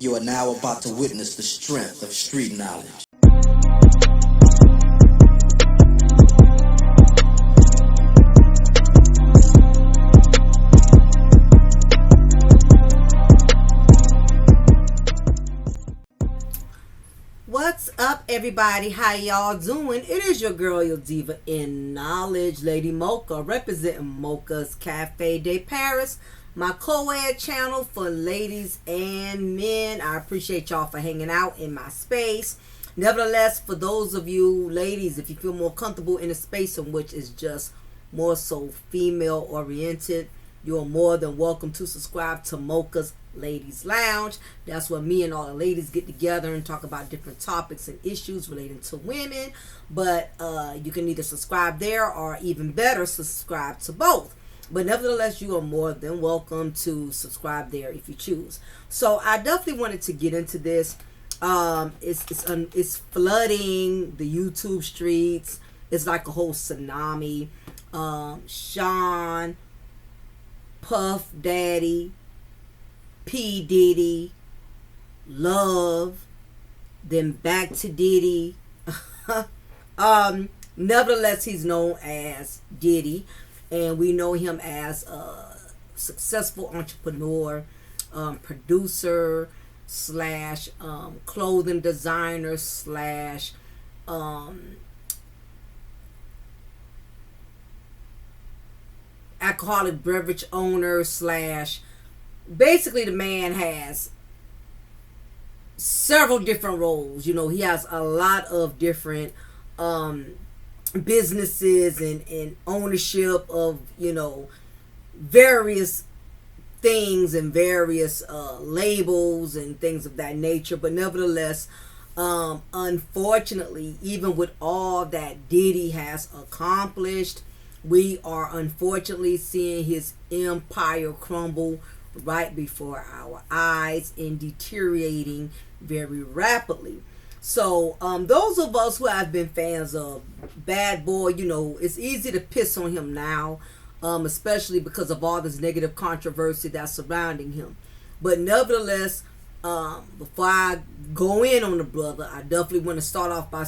You are now about to witness the strength of street knowledge. What's up, everybody? How y'all doing? It is your girl, your diva in knowledge, Lady Mocha, representing Mocha's Cafe de Paris, my co-ed channel for ladies and men. I appreciate y'all for hanging out in my space. Nevertheless, for those of you ladies, if you feel more comfortable in a space in which is just more so female oriented, you're more than welcome to subscribe to Mocha's Ladies Lounge. That's where me and all the ladies get together and talk about different topics and issues relating to women. But you can either subscribe there or even better, subscribe to both. But nevertheless, you are more than welcome to subscribe there if you choose. So I definitely wanted to get into this. It's flooding the YouTube streets. It's like a whole tsunami. Sean, Puff Daddy, P. Diddy, Love, then back to Diddy. Nevertheless, he's known as Diddy, and we know him as a successful entrepreneur, producer, slash clothing designer, slash alcoholic beverage owner, slash basically the man has several different roles. You know, he has a lot of different businesses and ownership of, you know, various things and various labels and things of that nature. But nevertheless, unfortunately, even with all that Diddy has accomplished, we are unfortunately seeing his empire crumble right before our eyes and deteriorating very rapidly. So those of us who have been fans of Bad Boy, you know, it's easy to piss on him now, especially because of all this negative controversy that's surrounding him. But nevertheless, before I go in on the brother, I definitely want to start off by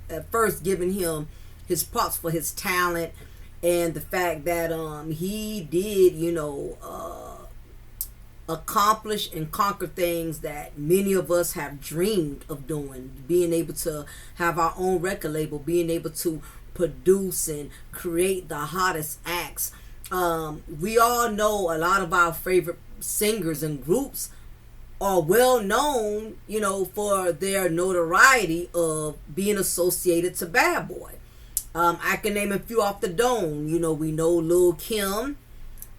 at first giving him his props for his talent and the fact that he did, you know, accomplish and conquer things that many of us have dreamed of doing. Being able to have our own record label, being able to produce and create the hottest acts. We all know a lot of our favorite singers and groups are well known, you know, for their notoriety of being associated to Bad Boy. I can name a few off the dome. You know, we know Lil' Kim,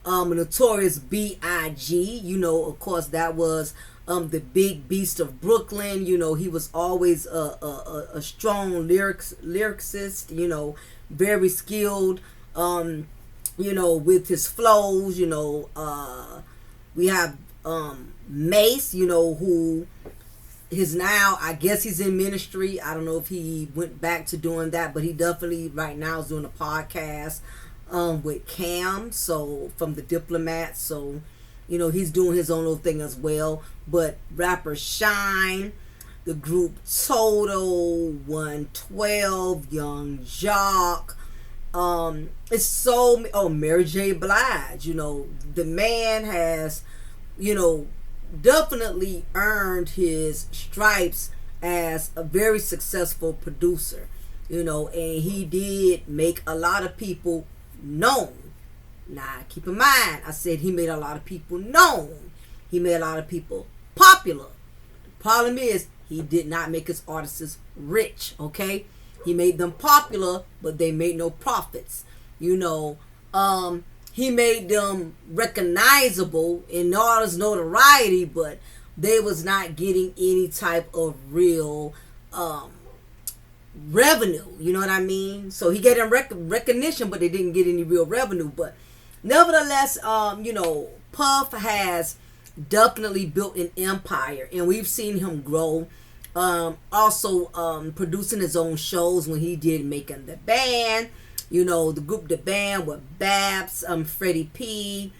Notorious B.I.G. You know, of course, that was the big beast of Brooklyn. You know, he was always a strong lyricist. You know, very skilled. You know, with his flows. You know, we have Mace. You know, who is now, I guess he's in ministry. I don't know if he went back to doing that, but he definitely right now is doing a podcast with Cam, so from the Diplomats. So, you know, he's doing his own little thing as well. But rapper Shine, the group Total, 112, Young Jock, it's so Mary J. Blige. You know, the man has, you know, definitely earned his stripes as a very successful producer, you know, and he did make a lot of people known. Now, keep in mind, I said he made a lot of people known. He made a lot of people popular. The problem is, he did not make his artists rich, okay? He made them popular, but they made no profits. You know, he made them recognizable in all his notoriety, but they was not getting any type of real revenue. You know what I mean? So he gave them recognition, but they didn't get any real revenue. But nevertheless, you know, Puff has definitely built an empire, and we've seen him grow. Also producing his own shows when he did Making the Band. You know, the group The Band with Babs, Freddie P,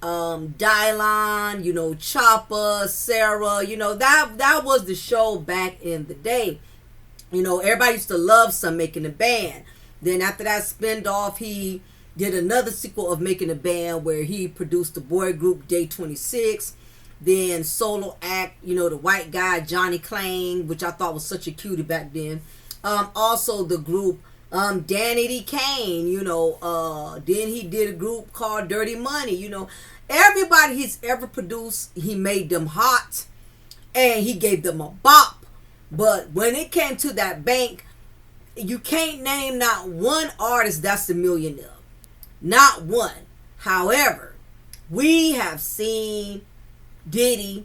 Dylon, Chopper, Sarah, that was the show back in the day. Everybody used to love some Making a Band. Then after that spin off, he did another sequel of Making a Band where he produced the boy group Day 26. Then solo act, the white guy Johnny Clang, which I thought was such a cutie back then. Also the group Danny D. Kane, then he did a group called Dirty Money. Everybody he's ever produced, he made them hot and he gave them a bop. But when it came to that bank, you can't name not one artist that's a millionaire. Not one. However, we have seen Diddy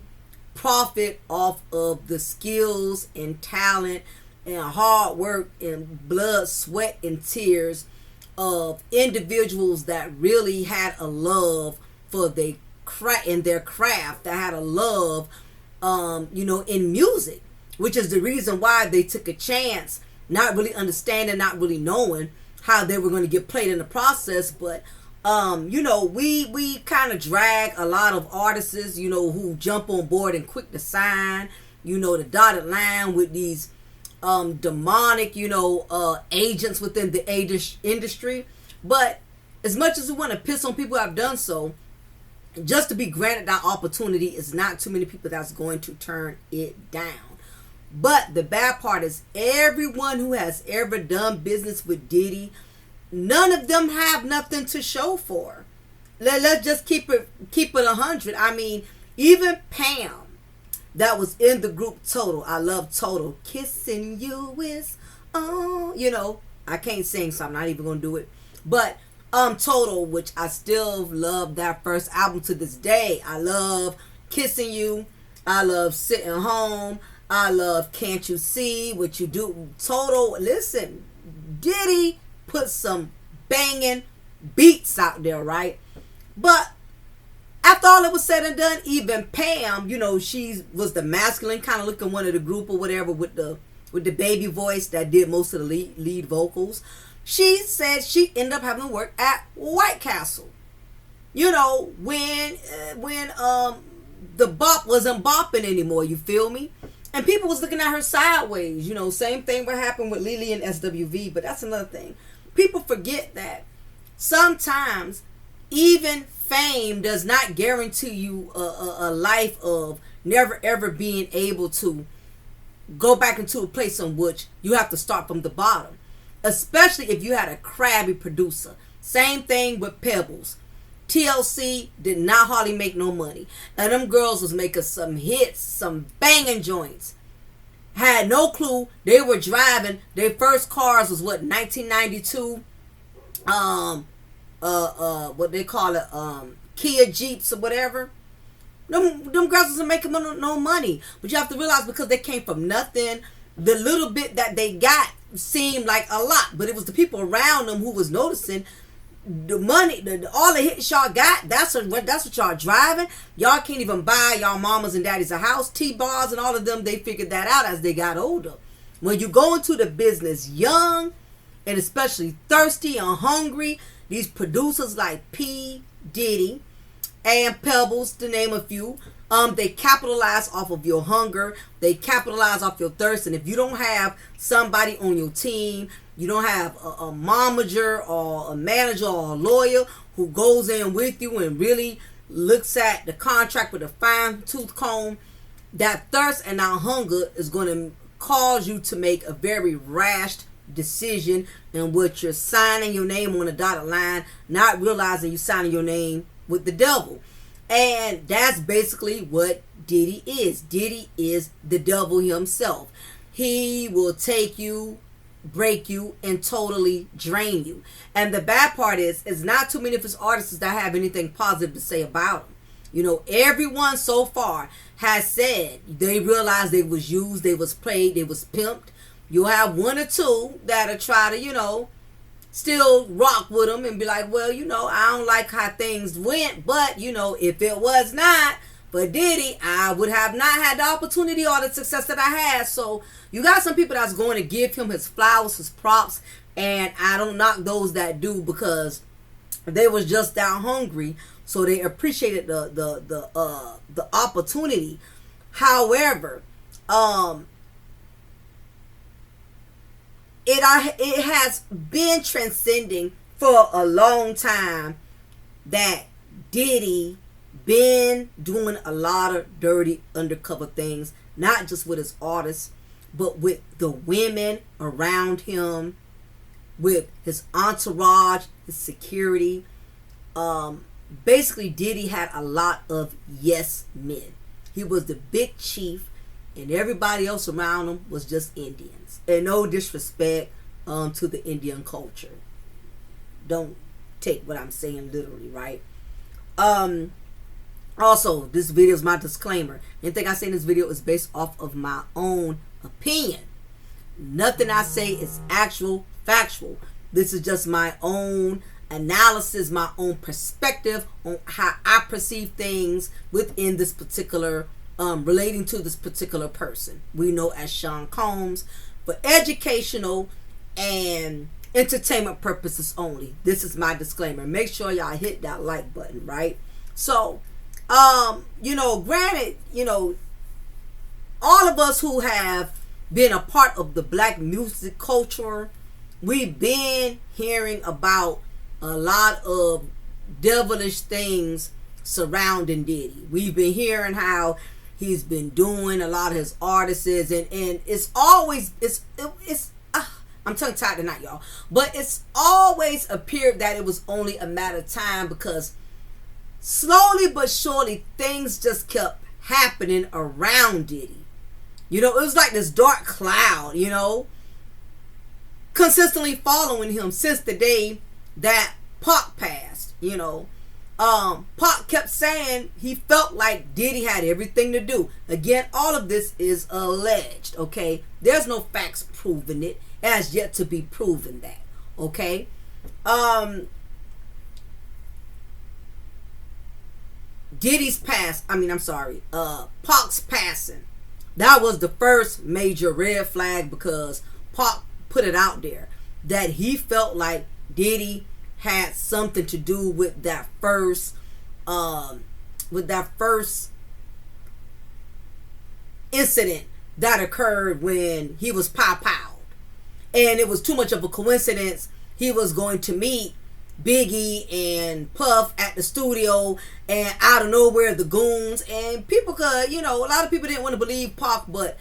profit off of the skills and talent and hard work and blood, sweat, and tears of individuals that really had a love for their craft, that had a love, in music, which is the reason why they took a chance, not really understanding, not really knowing how they were going to get played in the process. But we kind of drag a lot of artists, who jump on board and quick to sign, the dotted line with these demonic, agents within the industry. But as much as we want to piss on people who have done so, just to be granted that opportunity is not too many people that's going to turn it down. But the bad part is everyone who has ever done business with Diddy, none of them have nothing to show for. Let's just keep it 100. I mean, even Pam, that was in the group Total. I love Total. Kissing you is, I can't sing, so I'm not even going to do it. But Total, which I still love that first album to this day. I love Kissing You. I love Sitting Home. I love Can't You See What You Do. Total, listen, Diddy put some banging beats out there, right? But after all it was said and done, even Pam, she was the masculine kind of looking one of the group or whatever with the baby voice that did most of the lead vocals. She said she ended up having to work at White Castle. When the bop wasn't bopping anymore, you feel me? And people was looking at her sideways. Same thing what happened with Lily and SWV, but that's another thing. People forget that sometimes even fame does not guarantee you a life of never ever being able to go back into a place in which you have to start from the bottom. Especially if you had a crabby producer. Same thing with Pebbles. TLC did not hardly make no money. And them girls was making some hits, some banging joints. Had no clue. They were driving. Their first cars was 1992. What they call it, Kia Jeeps or whatever. Them girls wasn't making no money. But you have to realize because they came from nothing, the little bit that they got seemed like a lot. But it was the people around them who was noticing the money, all the hits y'all got, that's what y'all driving. Y'all can't even buy y'all mamas and daddies a house. T-bars and all of them, they figured that out as they got older. When you go into the business young and especially thirsty and hungry, these producers like P. Diddy and Pebbles, to name a few, they capitalize off of your hunger. They capitalize off your thirst. And if you don't have somebody on your team, you don't have a momager or a manager or a lawyer who goes in with you and really looks at the contract with a fine-tooth comb, that thirst and that hunger is going to cause you to make a very rash decision in which you're signing your name on a dotted line, not realizing you're signing your name with the devil. And that's basically what Diddy is. Diddy is the devil himself. He will take you, break you, and totally drain you. And the bad part is not too many of his artists that have anything positive to say about him. Everyone so far has said they realized they was used, they was played, they was pimped. You'll have one or two that'll try to, still rock with him and be like, well, I don't like how things went, but, if it was not for Diddy, I would have not had the opportunity or the success that I had. So you got some people that's going to give him his flowers, his props, and I don't knock those that do because they was just that hungry So they appreciated the opportunity. However, it has been transcending for a long time that Diddy been doing a lot of dirty undercover things, not just with his artists, but with the women around him, with his entourage, his security. Basically, Diddy had a lot of yes men. He was the big chief, and everybody else around him was just Indians. And no disrespect to the Indian culture. Don't take what I'm saying literally, right? Also, this video is my disclaimer. Anything I say in this video is based off of my own opinion. Nothing I say is actual, factual. This is just my own analysis, my own perspective on how I perceive things within this particular, relating to this particular person we know as Sean Combs, for educational and entertainment purposes only. This is my disclaimer. Make sure y'all hit that like button, right? So, granted, all of us who have been a part of the black music culture, we've been hearing about a lot of devilish things surrounding Diddy. We've been hearing how he's been doing a lot of his artists, and it's always I'm tongue tied tonight, y'all. But it's always appeared that it was only a matter of time, because slowly but surely things just kept happening around Diddy. It was like this dark cloud, consistently following him since the day that Pac passed. Pac kept saying he felt like Diddy had everything to do. Again, all of this is alleged, okay? There's no facts proving it. It has yet to be proven that, okay? Pac's passing. That was the first major red flag, because Pac put it out there that he felt like Diddy had something to do with that first incident that occurred when he was pow-powed. And it was too much of a coincidence. He was going to meet Biggie and Puff at the studio, and out of nowhere the goons, and people could, a lot of people didn't want to believe Pac, but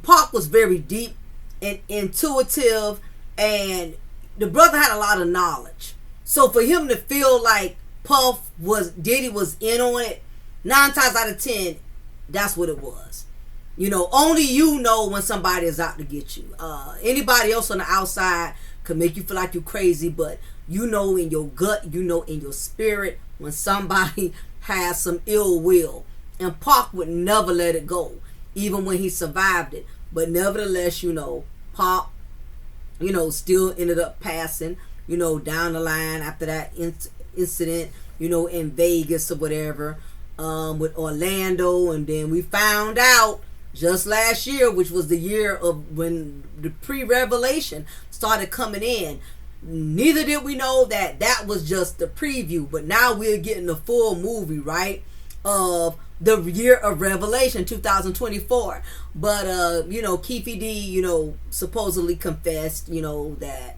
Pac was very deep and intuitive, and the brother had a lot of knowledge. So for him to feel like Diddy was in on it, 9 times out of 10, that's what it was. Only when somebody is out to get you. Anybody else on the outside could make you feel like you're crazy, but in your gut, in your spirit, when somebody has some ill will. And Pac would never let it go, even when he survived it. But nevertheless, Pac, still ended up passing, down the line after that incident, in Vegas or whatever, with Orlando. And then we found out just last year, which was the year of when the pre-revelation started coming in. Neither did we know that was just the preview, but now we're getting the full movie, right, of the year of revelation, 2024. But Keefy D, supposedly confessed, that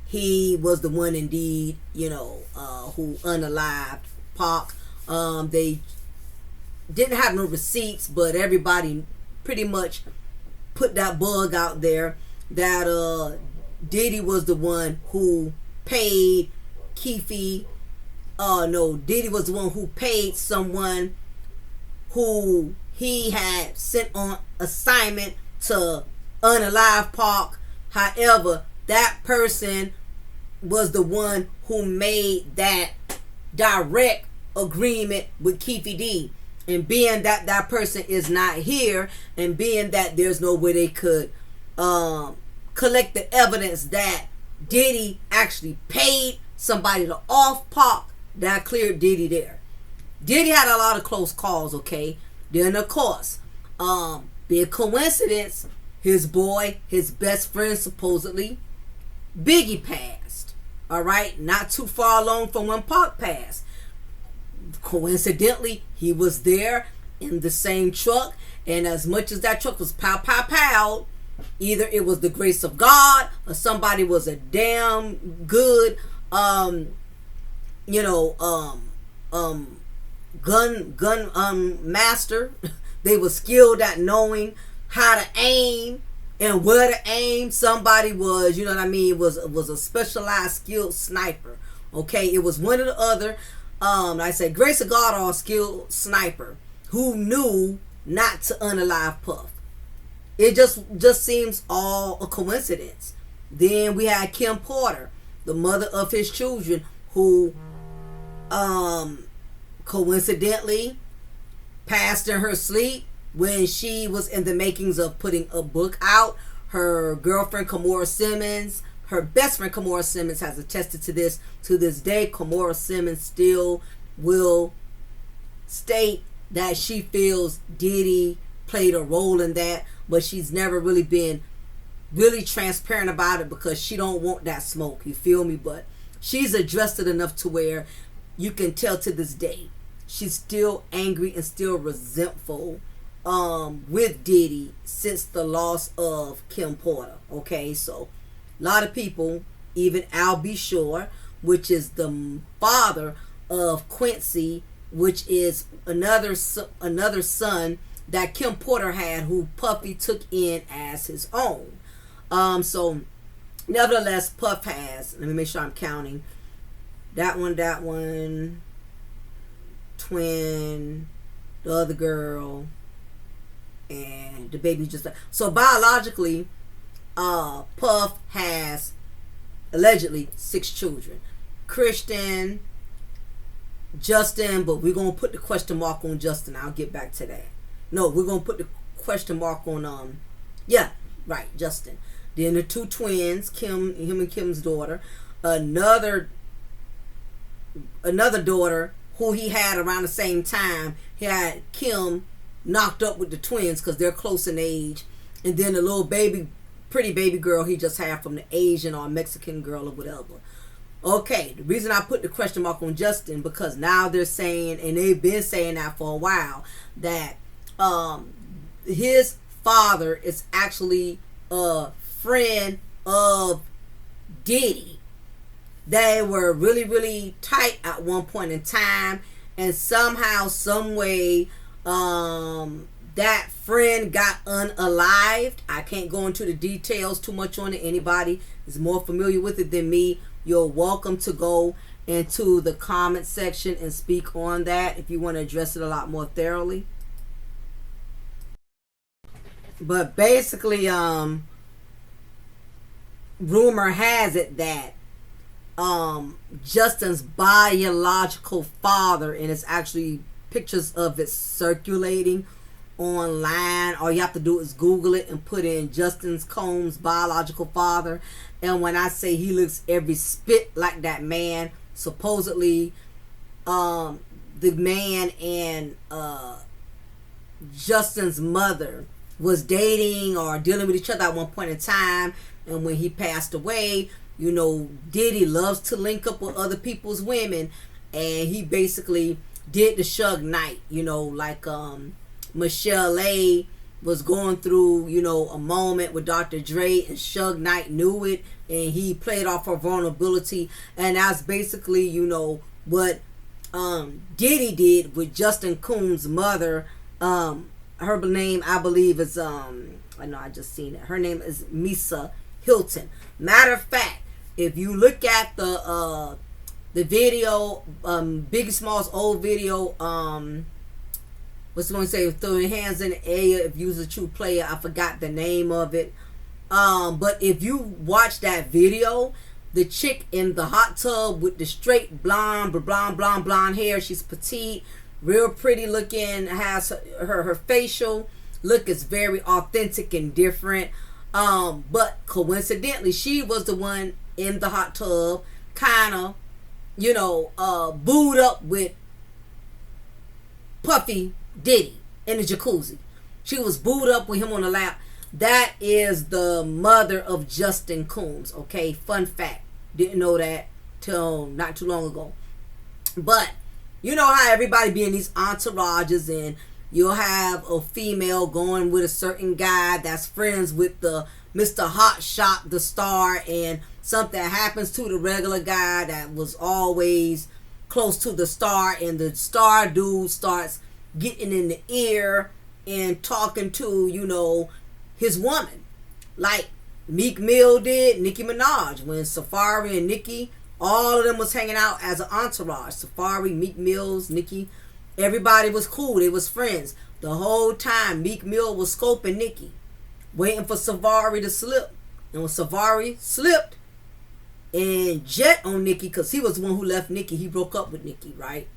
he was the one indeed, who unalived Pac. They didn't have no receipts, but everybody pretty much put that bug out there that Diddy was the one who paid Keefy. Diddy was the one who paid someone who he had sent on assignment to unalive Pac. However, that person was the one who made that direct agreement with Keefy D. And being that that person is not here, and being that there's no way they could collect the evidence that Diddy actually paid somebody to off Pac, that cleared Diddy there. Diddy had a lot of close calls, okay? Then of course, big coincidence, his boy, his best friend supposedly, Biggie passed. Alright, not too far along from when Pac passed. Coincidentally, he was there in the same truck, and as much as that truck was pow pow pow, either it was the grace of God or somebody was a damn good gun master. They were skilled at knowing how to aim and where to aim. Somebody was, was a specialized skilled sniper. Okay, it was one or the other. I said grace of God or a skilled sniper who knew not to unalive Puff. It just seems all a coincidence. Then we had Kim Porter, the mother of his children, who coincidentally passed in her sleep when she was in the makings of putting a book out. Her girlfriend Kimora Simmons, her best friend Kimora Simmons, has attested to this. To this day, Kimora Simmons still will state that she feels Diddy played a role in that, but she's never really been really transparent about it because she don't want that smoke, you feel me? But she's addressed it enough to where you can tell to this day she's still angry and still resentful with Diddy since the loss of Kim Porter. Okay, so a lot of people, even Al B. Shore, which is the father of Quincy, which is another son that Kim Porter had, who Puffy took in as his own. So nevertheless, Puff has, let me make sure I'm counting, that one, twin, the other girl, and the baby just, so biologically, Puff has allegedly 6 children. Christian, Justin, but we're going to put the question mark on Justin. I'll get back to that. No, we're going to put the question mark on, Justin. Then the 2 twins, him and Kim's daughter. Another daughter who he had around the same time. He had Kim knocked up with the twins because they're close in age. And then the little pretty baby girl he just had from the Asian or Mexican girl or whatever. Okay, the reason I put the question mark on Justin, because now they're saying, and they've been saying that for a while, that his father is actually a friend of Diddy. They were really, really tight at one point in time, and somehow, some way, that friend got unalived. I can't go into the details too much on it. Anybody is more familiar with it than me, you're welcome to go into the comment section and speak on that if you want to address it a lot more thoroughly. But basically, rumor has it that Justin's biological father, and it's actually pictures of it circulating online. All you have to do is Google it and put in Justin Combs' biological father. And when I say he looks every spit like that man, supposedly the man and Justin's mother was dating or dealing with each other at one point in time. And when he passed away, Diddy loves to link up with other people's women, and he basically did the Suge Knight, like Michelle A was going through, a moment with Dr. Dre, and Suge Knight knew it, and he played off her vulnerability, and that's basically, what Diddy did with Justin Combs' mother. Her name, I believe, is I know I just seen it. Her name is Misa Hilton. Matter of fact, if you look at the video, Biggie Smalls' old video, what's going to say, throw your hands in the air if you's a true player. I forgot the name of it. But if you watch that video, the chick in the hot tub with the straight blonde hair, she's petite, real pretty looking, has her facial look is very authentic and different. But coincidentally, she was the one in the hot tub, kind of, booed up with Puffy Diddy in the jacuzzi. She was booed up with him on the lap. That is the mother of Justin Combs. Okay, fun fact. Didn't know that till not too long ago. But you know how everybody be in these entourages, and you'll have a female going with a certain guy that's friends with the Mr. Hot Shot, the star, and something happens to the regular guy that was always close to the star, and the star dude starts getting in the ear and talking to, you know, his woman. Like Meek Mill did Nicki Minaj when Safari and Nicki, all of them was hanging out as an entourage. Safari, Meek Mills, Nicki, everybody was cool. They was friends. The whole time Meek Mill was scoping Nicki, waiting for Safari to slip. And when Safari slipped and jet on Nicki, because he was the one who left Nicki, he broke up with Nicki, right?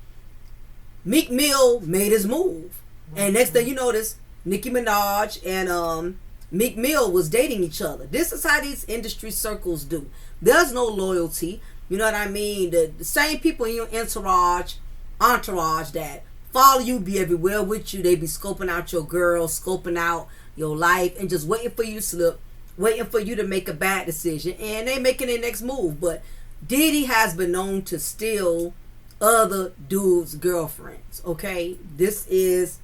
Meek Mill made his move. And next thing you notice, Nicki Minaj and Meek Mill was dating each other. This is how these industry circles do. There's no loyalty. You know what I mean? The same people in your entourage that follow you, be everywhere with you. They be scoping out your girl, scoping out your life, and just waiting for you to slip, waiting for you to make a bad decision, and they making their next move. But Diddy has been known to steal other dudes' girlfriends. Okay, this is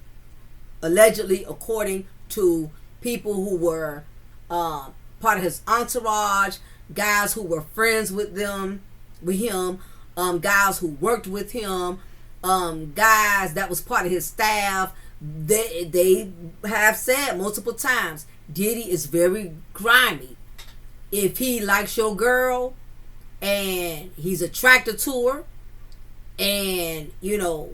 allegedly according to people who were part of his entourage, guys who were friends with him, guys who worked with him, guys that was part of his staff. They have said multiple times, Diddy is very grimy. If he likes your girl and he's attracted to her, and you know,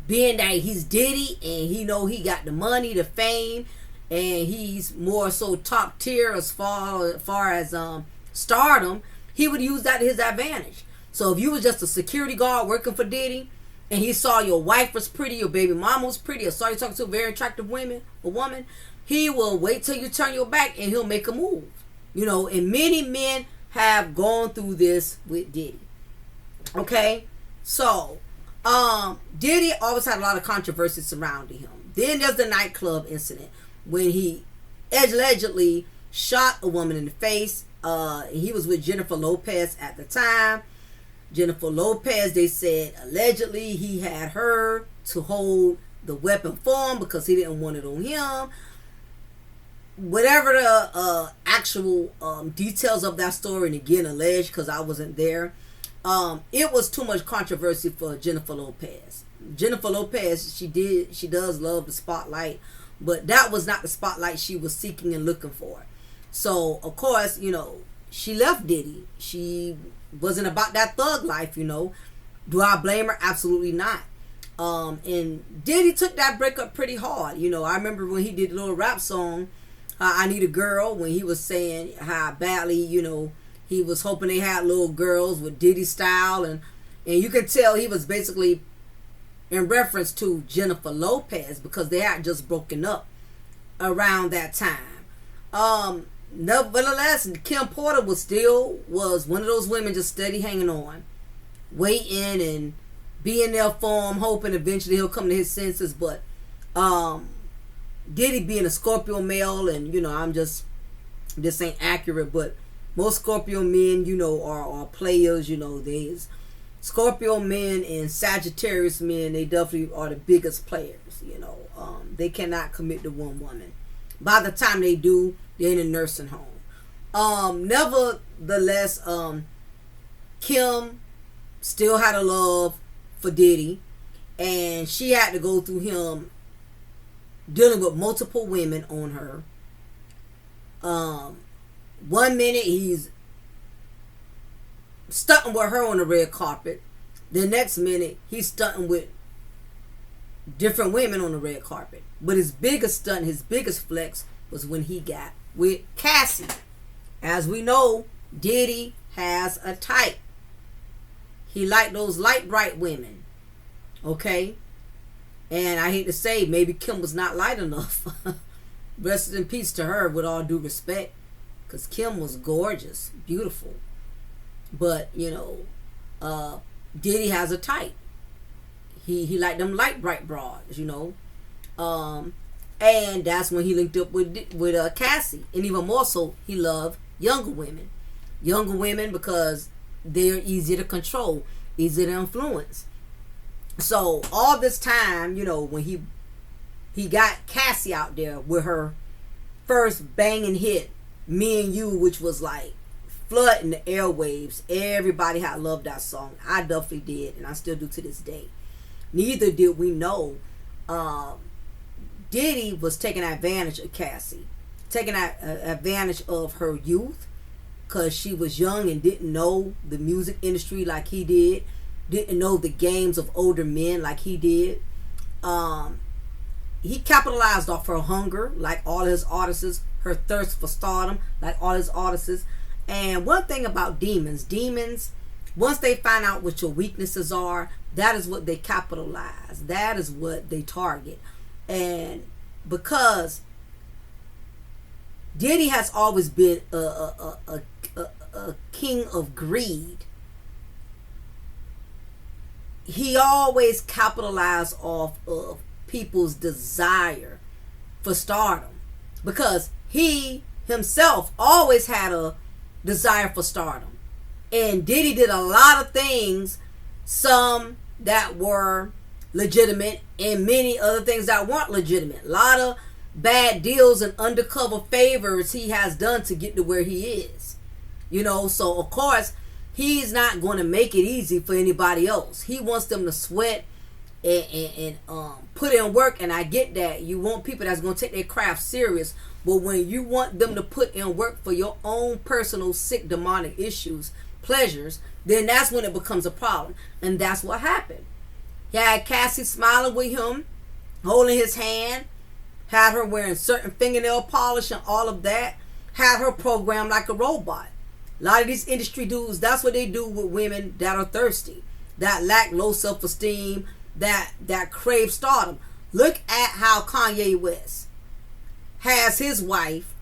being that he's Diddy and he know he got the money, the fame, and he's more so top tier as far as stardom, he would use that to his advantage. So if you was just a security guard working for Diddy, and he saw your wife was pretty, your baby mama was pretty, or saw you talking to a very attractive woman, he will wait till you turn your back and he'll make a move. You know, and many men have gone through this with Diddy. Okay? So, Diddy always had a lot of controversy surrounding him. Then there's the nightclub incident when he allegedly shot a woman in the face. He was with Jennifer Lopez at the time. Jennifer Lopez, they said allegedly he had her to hold the weapon for him because he didn't want it on him. Whatever the actual details of that story, and again alleged because I wasn't there, it was too much controversy for Jennifer Lopez. Jennifer Lopez, she does love the spotlight, but that was not the spotlight she was seeking and looking for. So of course, you know, she left Diddy. She wasn't about that thug life, you know. Do I blame her? Absolutely not. And Diddy took that breakup pretty hard. You know, I remember when he did a little rap song, I Need a Girl, when he was saying how badly, you know, he was hoping they had little girls with Diddy style, and you can tell he was basically in reference to Jennifer Lopez because they had just broken up around that time. Nevertheless, Kim Porter was one of those women just steady hanging on, waiting and being there for him, hoping eventually he'll come to his senses. But Diddy being a Scorpio male, and you know, this ain't accurate, but most Scorpio men, you know, are players. You know, there's Scorpio men and Sagittarius men. They definitely are the biggest players. You know, they cannot commit to one woman. By the time they do, they're in a nursing home. Nevertheless, Kim still had a love for Diddy, and she had to go through him dealing with multiple women on her. 1 minute he's stunting with her on the red carpet. The next minute he's stunting with different women on the red carpet. But his biggest stunt, his biggest flex was when he got with Cassie. As we know, Diddy has a type. He liked those light bright women. Okay? And I hate to say, maybe Kim was not light enough. Rest in peace to her, with all due respect. Because Kim was gorgeous, beautiful. But, you know, Diddy has a type. He liked them light bright broads, you know. And that's when he linked up with Cassie. And even more so, he loved younger women. Younger women because they're easier to control, easier to influence. So all this time, when he got Cassie out there with her first banging hit, Me and You, which was like flooding the airwaves. Everybody had loved that song. I definitely did, and I still do to this day. Neither did we know Diddy was taking advantage of Cassie, taking advantage of her youth, because she was young and didn't know the music industry like he didn't know the games of older men like he did. He capitalized off her hunger like all his artists, her thirst for stardom like all his artists. And one thing about demons, once they find out what your weaknesses are, that is what they capitalize. That is what they target. And because Diddy has always been a king of greed, he always capitalized off of people's desire for stardom, because he himself always had a desire for stardom. And Diddy did a lot of things, some that were legitimate and many other things that weren't legitimate. A lot of bad deals and undercover favors he has done to get to where he is. So of course he's not going to make it easy for anybody else. He wants them to sweat and put in work, and I get that. You want people that's going to take their craft serious, but when you want them to put in work for your own personal sick demonic issues, pleasures, then that's when it becomes a problem. And that's what happened. He had Cassie smiling with him, holding his hand, had her wearing certain fingernail polish and all of that, had her programmed like a robot. A lot of these industry dudes, that's what they do with women that are thirsty, that lack low self-esteem, that crave stardom. Look at how Kanye West has his wife,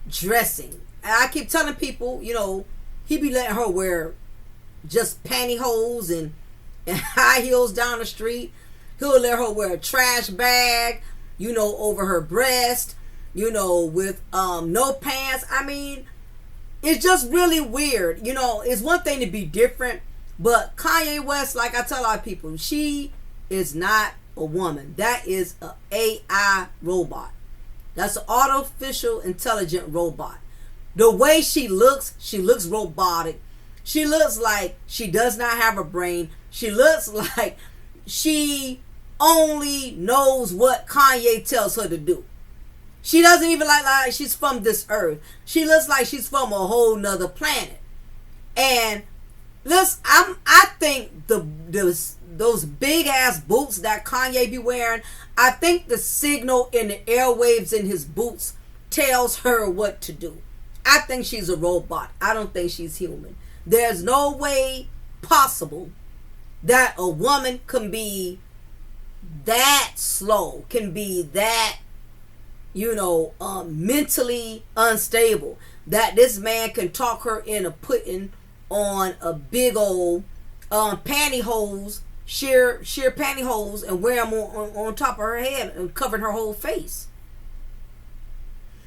dressing. And I keep telling people, he be letting her wear just pantyhose and high heels down the street. He'll let her wear a trash bag, over her breast, with no pants. I mean, it's just really weird. It's one thing to be different, but Kanye West, like I tell a lot of people, she is not a woman. That is an AI robot. That's an artificial intelligent robot. The way she looks robotic. She looks like she does not have a brain. She looks like she only knows what Kanye tells her to do. She doesn't even like she's from this earth. She looks like she's from a whole nother planet. And listen, I think those big ass boots that Kanye be wearing, I think the signal in the airwaves in his boots tells her what to do. I think she's a robot. I don't think she's human. There's no way possible that a woman can be that slow, can be that, mentally unstable, that this man can talk her into putting on a big old pantyhose, sheer pantyhose, and wear them on top of her head and covering her whole face.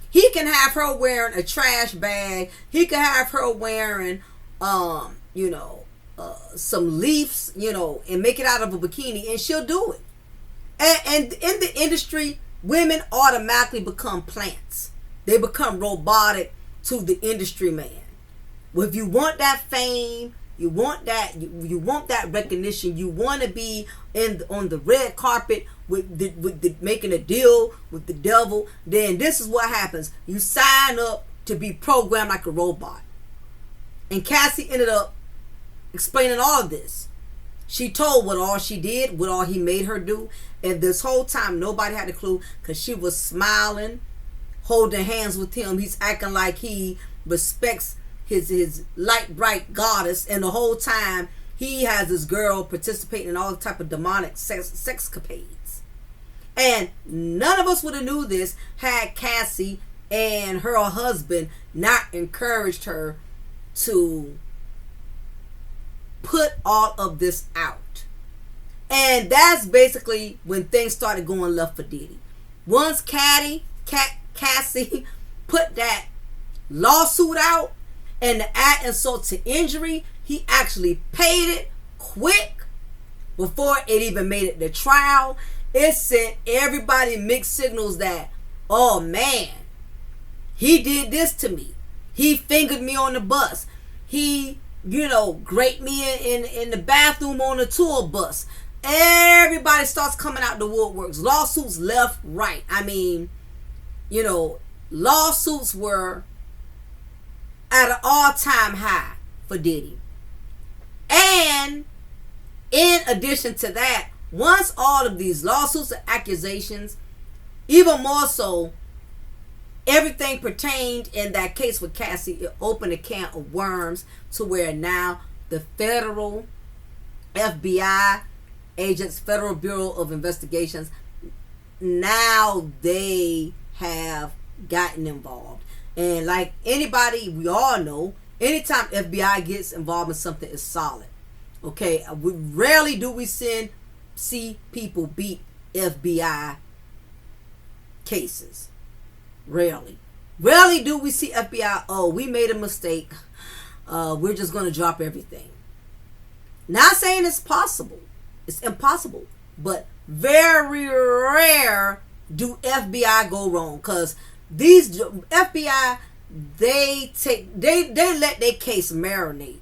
He can have her wearing a trash bag. He can have her wearing, some leaves, and make it out of a bikini, and she'll do it. And in the industry, women automatically become plants. They become robotic to the industry man. Well, if you want that fame, you want that recognition, you want to be on the red carpet with making a deal with the devil, then this is what happens. You sign up to be programmed like a robot. And Cassie ended up explaining all of this. She told what all she did, what all he made her do. And this whole time, nobody had a clue, because she was smiling, holding hands with him. He's acting like he respects his light bright goddess, and the whole time he has this girl participating in all type of demonic sexcapades. And none of us would have knew this had Cassie and her husband not encouraged her to put all of this out. And that's basically when things started going left for Diddy. Once Cassie put that lawsuit out and the add insult to injury, he actually paid it quick, before it even made it to trial, it sent everybody mixed signals that, oh man, he did this to me. He fingered me on the bus. He, raped me in the bathroom on the tour bus. Everybody starts coming out the woodworks. Lawsuits left, right. I mean, lawsuits were at an all-time high for Diddy. And in addition to that, once all of these lawsuits and accusations, even more so, everything pertained in that case with Cassie, it opened a can of worms to where now the federal FBI agents, Federal Bureau of Investigations, now they have gotten involved. And like anybody, we all know, anytime FBI gets involved in something, it's solid. Okay, we rarely do we see people beat FBI cases. Rarely do we see FBI, oh, we made a mistake, we're just going to drop everything. Not saying it's possible, it's impossible, but very rare do FBI go wrong, because these FBI, they let their case marinate.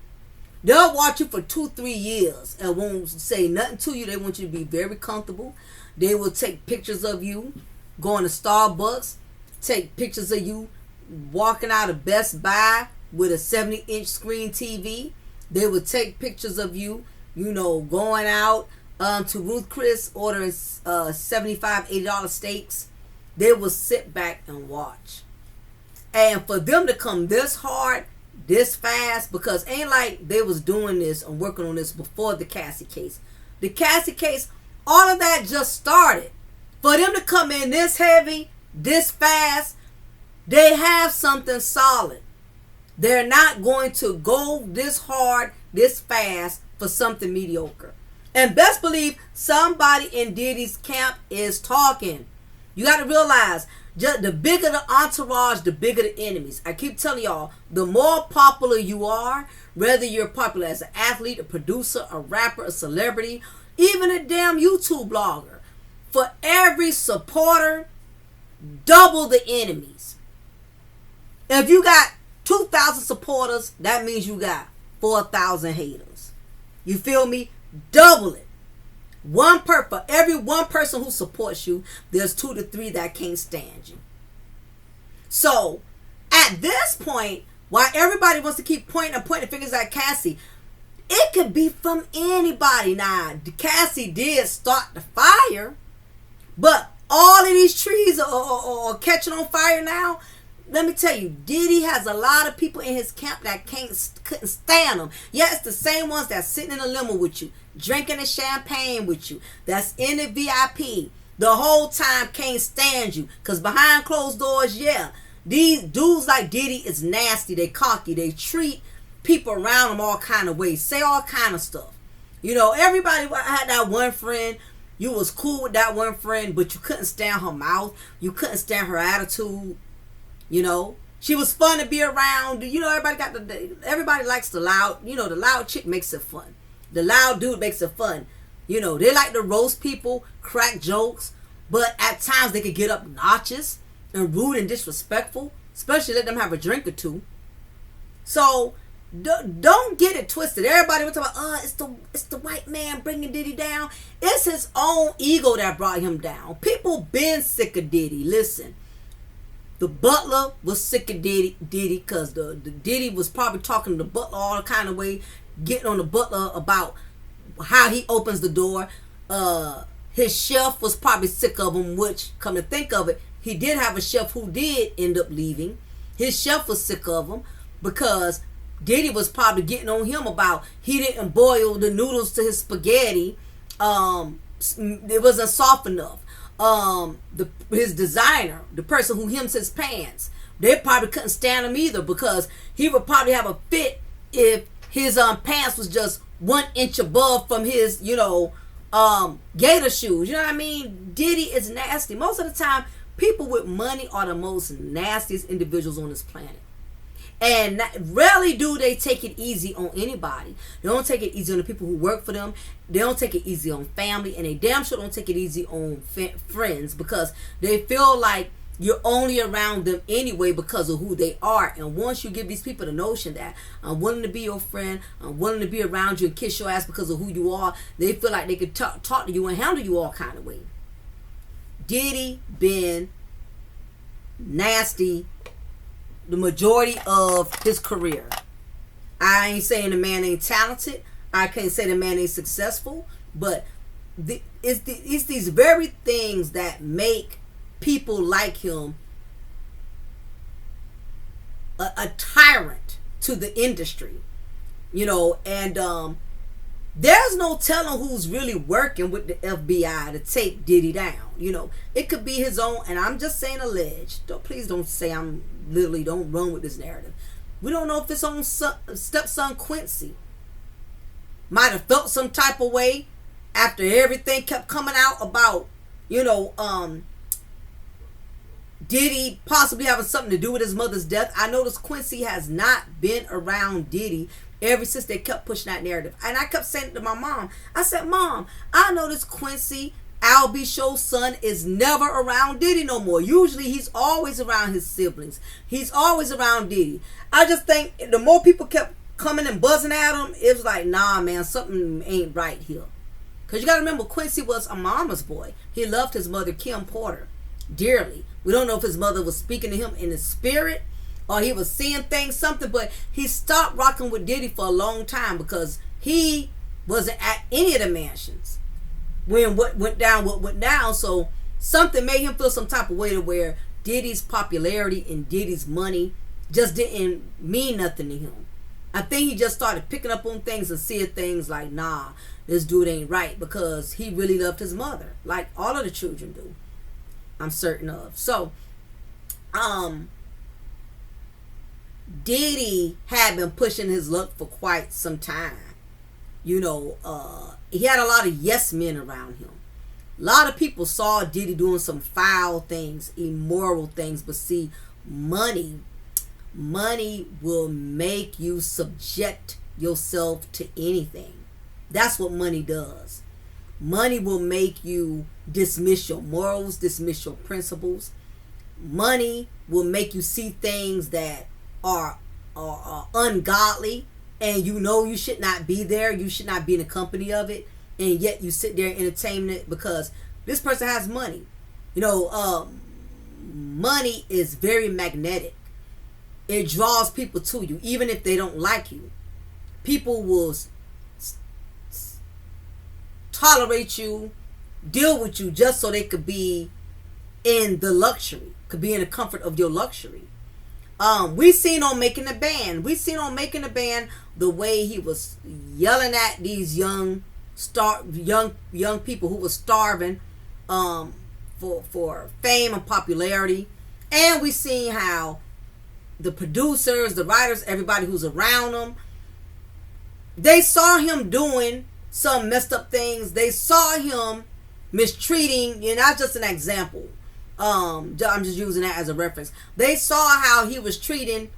They'll watch you for 2-3 years and won't say nothing to you. They want you to be very comfortable. They will take pictures of you going to Starbucks, take pictures of you walking out of Best Buy with a 70-inch screen TV. They will take pictures of you, going out to Ruth Chris ordering $75, $80 steaks. They will sit back and watch. And for them to come this hard, this fast, because ain't like they was doing this and working on this before the Cassie case. The Cassie case, all of that just started. For them to come in this heavy, this fast, they have something solid. They're not going to go this hard, this fast for something mediocre. And best believe somebody in Diddy's camp is talking. You got to realize, just the bigger the entourage, the bigger the enemies. I keep telling y'all, the more popular you are, whether you're popular as an athlete, a producer, a rapper, a celebrity, even a damn YouTube blogger, for every supporter, double the enemies. If you got 2,000 supporters, that means you got 4,000 haters. You feel me? Double it. For every one person who supports you, there's 2 to 3 that can't stand you. So at this point, while everybody wants to keep pointing fingers at Cassie, it could be from anybody. Now, Cassie did start the fire, but all of these trees are catching on fire now. Let me tell you, Diddy has a lot of people in his camp that couldn't stand him. Yeah, it's the same ones that's sitting in a limo with you, drinking the champagne with you, that's in the VIP. The whole time can't stand you. Because behind closed doors, yeah, these dudes like Diddy is nasty. They cocky. They treat people around them all kind of ways. Say all kind of stuff. Everybody had that one friend. You was cool with that one friend, but you couldn't stand her mouth. You couldn't stand her attitude. She was fun to be around. Everybody likes the loud. The loud chick makes it fun. The loud dude makes it fun. They like to roast people, crack jokes, but at times they could get obnoxious and rude and disrespectful, especially let them have a drink or two. So don't get it twisted. Everybody was talking about, it's the white man bringing Diddy down. It's his own ego that brought him down. People been sick of Diddy. Listen. The butler was sick of Diddy because the Diddy was probably talking to the butler all kind of way, getting on the butler about how he opens the door. His chef was probably sick of him, which, come to think of it, he did have a chef who did end up leaving. His chef was sick of him because Diddy was probably getting on him about he didn't boil the noodles to his spaghetti. It wasn't soft enough. His designer, the person who hems his pants, they probably couldn't stand him either because he would probably have a fit if his pants was just 1 inch above from his gator shoes. You know what I mean? Diddy is nasty. Most of the time, people with money are the most nastiest individuals on this planet. And rarely do they take it easy on anybody. They don't take it easy on the people who work for them. They don't take it easy on family. And they damn sure don't take it easy on friends, because they feel like you're only around them anyway because of who they are. And once you give these people the notion that I'm willing to be your friend, I'm willing to be around you and kiss your ass because of who you are, they feel like they can talk to you and handle you all kind of way. Diddy been nasty the majority of his career. I ain't saying the man ain't talented. I can't say the man ain't successful. But it's these very things that make people like him a tyrant to the industry. You know, and there's no telling who's really working with the FBI to take Diddy down. You know, it could be his own, and I'm just saying alleged. Please don't say I'm literally, don't run with this narrative. We don't know if his own stepson Quincy might have felt some type of way after everything kept coming out about, you know, Diddy possibly having something to do with his mother's death. I noticed Quincy has not been around Diddy ever since they kept pushing that narrative. And I kept saying to my mom, I said, Mom, I noticed Quincy, Albie Show's son, is never around Diddy no more. Usually he's always around his siblings. He's always around Diddy. I just think the more people kept coming and buzzing at him, it was like, nah, man, something ain't right here. Because you got to remember, Quincy was a mama's boy. He loved his mother, Kim Porter, dearly. We don't know if his mother was speaking to him in his spirit or he was seeing things, something, but he stopped rocking with Diddy for a long time because he wasn't at any of the mansions when what went down, so something made him feel some type of way to where Diddy's popularity and Diddy's money just didn't mean nothing to him. I think he just started picking up on things and seeing things like, nah, this dude ain't right, because he really loved his mother, like all of the children do, I'm certain of. So, Diddy had been pushing his luck for quite some time. You know, he had a lot of yes men around him. A lot of people saw Diddy doing some foul things, immoral things, but see, money will make you subject yourself to anything. That's what money does. Money will make you dismiss your morals, dismiss your principles. Money will make you see things that are ungodly, and you know you should not be there. You should not be in the company of it, and yet you sit there and entertain it because this person has money. You know, money is very magnetic. It draws people to you, even if they don't like you. People will tolerate you, deal with you just so they could be in the luxury, could be in the comfort of your luxury. We seen on Making the Band. The way he was yelling at these young people who were starving for fame and popularity. And we seen how the producers, the writers, everybody who's around him, they saw him doing some messed up things. They saw him mistreating, and that's just an example. I'm just using that as a reference. They saw how he was treating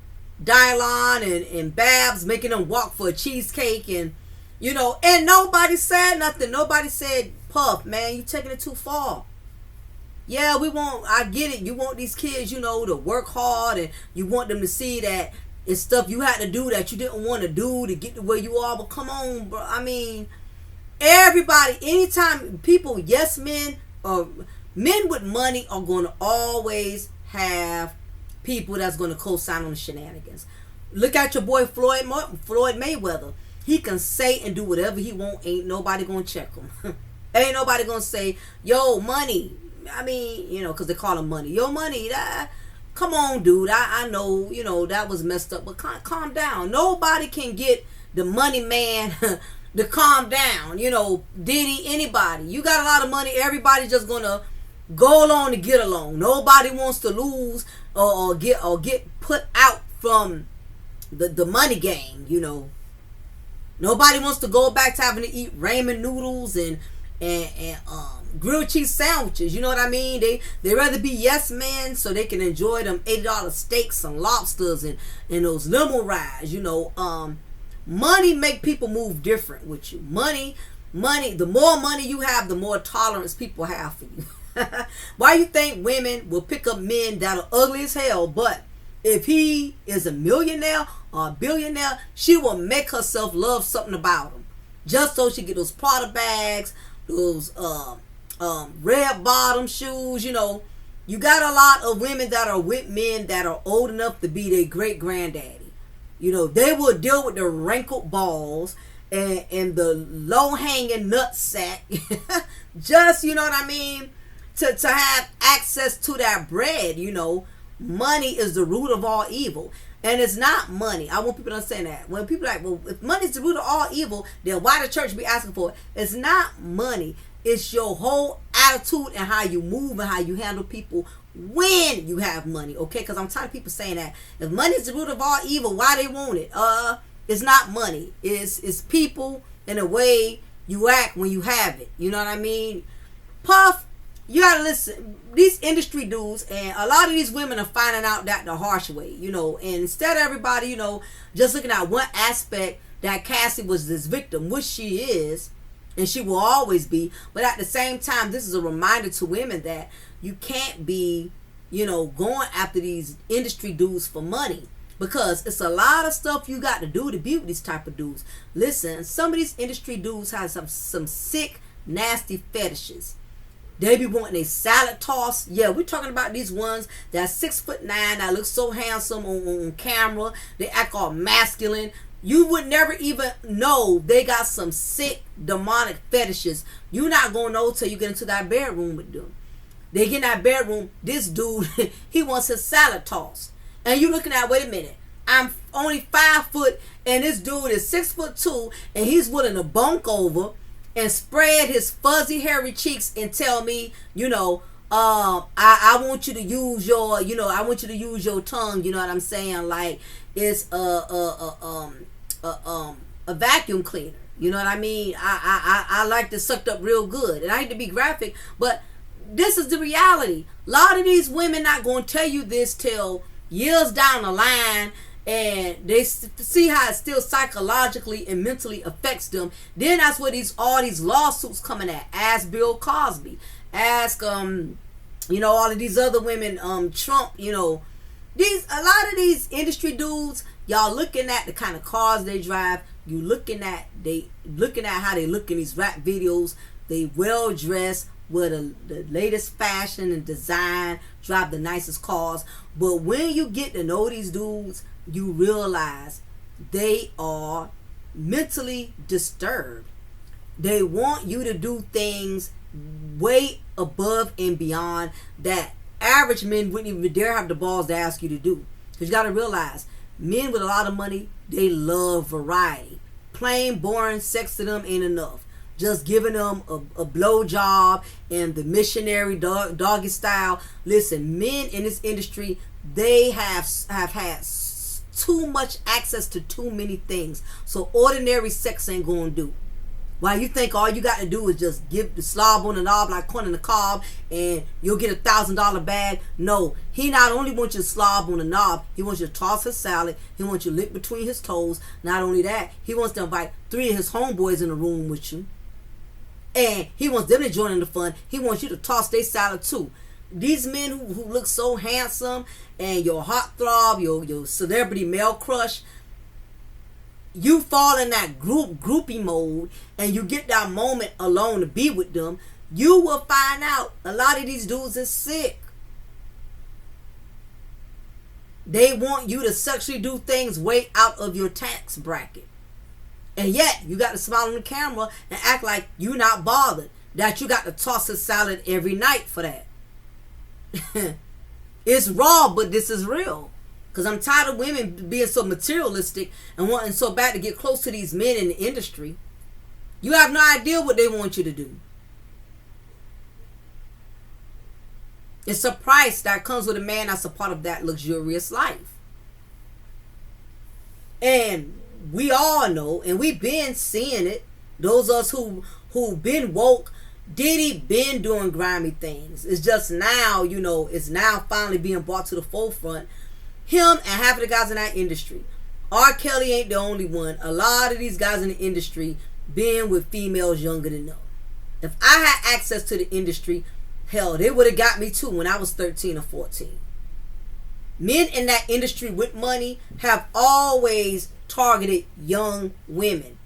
Dylon and Babs, making them walk for a cheesecake, and you know, and nobody said nothing. Nobody said, Puff, man, you taking it too far. Yeah, I get it. You want these kids, you know, to work hard, and you want them to see that it's stuff you had to do that you didn't want to do to get to where you are. But come on, bro. I mean, everybody, anytime people, yes men, or men with money are going to always have people that's going to co-sign on the shenanigans. Look at your boy Floyd Mayweather. He can say and do whatever he want. Ain't nobody going to check him. Ain't nobody going to say, yo, money. I mean, you know, because they call him money. Yo, money. Come on, dude. I know, you know, that was messed up. But calm down. Nobody can get the money man to calm down. You know, Diddy, anybody. You got a lot of money. Everybody just going to go along to get along. Nobody wants to lose or get put out from the money game, you know. Nobody wants to go back to having to eat ramen noodles and grilled cheese sandwiches. You know what I mean? They rather be yes men so they can enjoy them $80 steaks and lobsters and those limo rides. Money make people move different with you. Money. The more money you have, the more tolerance people have for you. Why you think women will pick up men that are ugly as hell, but if he is a millionaire or a billionaire, she will make herself love something about him, just so she get those Prada bags, those red bottom shoes. You got a lot of women that are with men that are old enough to be their great granddaddy. They will deal with the wrinkled balls and the low hanging nut sack, just you know what I mean, to have access to that bread. Money is the root of all evil. And it's not money. I want people to understand that. When people are like, well, if money is the root of all evil, then why the church be asking for it? It's not money. It's your whole attitude and how you move and how you handle people when you have money. Okay? Because I'm tired of people saying that. If money is the root of all evil, why they want it? It's not money. It's people and the way you act when you have it. You know what I mean? Puff, you gotta listen. These industry dudes and a lot of these women are finding out that the harsh way, and instead of everybody, just looking at one aspect that Cassie was this victim, which she is, and she will always be. But at the same time, this is a reminder to women that you can't be, going after these industry dudes for money, because it's a lot of stuff you got to do to be with these type of dudes. Listen, some of these industry dudes have some sick, nasty fetishes. They be wanting a salad toss. Yeah, we're talking about these ones that's 6'9", that look so handsome on camera. They act all masculine. You would never even know they got some sick, demonic fetishes. You're not going to know till you get into that bedroom with them. They get in that bedroom, this dude, he wants his salad tossed. And you looking at, wait a minute, I'm only 5 foot, and this dude is 6'2", and he's willing to bunk over and spread his fuzzy hairy cheeks and tell me, I want you to use your, I want you to use your tongue. You know what I'm saying? Like it's a vacuum cleaner. You know what I mean? I like to sucked up real good, and I hate to be graphic, but this is the reality. A lot of these women not gonna tell you this till years down the line. And they see how it still psychologically and mentally affects them. Then that's where all these lawsuits coming at. Ask Bill Cosby. Ask all of these other women. Trump. A lot of these industry dudes. Y'all looking at the kind of cars they drive. You looking at how they look in these rap videos. They well dressed with the latest fashion and design. Drive the nicest cars. But when you get to know these dudes, you realize they are mentally disturbed. They want you to do things way above and beyond that average men wouldn't even dare have the balls to ask you to do. Because you got to realize, men with a lot of money, they love variety. Plain, boring sex to them ain't enough. Just giving them a blow job and the missionary doggy style. Listen, men in this industry, they have had too much access to too many things. So ordinary sex ain't gonna do. Why you think all you got to do is just give the slob on the knob like corn in the cob and you'll get $1,000 bag? No, he not only wants you to slob on the knob, he wants you to toss his salad, he wants you to lick between his toes. Not only that, he wants to invite 3 of his homeboys in the room with you, and he wants them to join in the fun. He wants you to toss their salad too. These men who look so handsome and your heartthrob, your celebrity male crush, you fall in that groupie mode and you get that moment alone to be with them, you will find out a lot of these dudes are sick. They want you to sexually do things way out of your tax bracket. And yet you got to smile on the camera and act like you're not bothered that you got to toss a salad every night for that. It's raw, but this is real. Because I'm tired of women being so materialistic and wanting so bad to get close to these men in the industry. You have no idea what they want you to do. It's a price that comes with a man that's a part of that luxurious life. And we all know, and we've been seeing it, those of us who been woke, Diddy been doing grimy things. It's just now, it's now finally being brought to the forefront. Him and half of the guys in that industry. R. Kelly ain't the only one. A lot of these guys in the industry been with females younger than them. If I had access to the industry, hell, they would have got me too when I was 13 or 14. Men in that industry with money have always targeted young women.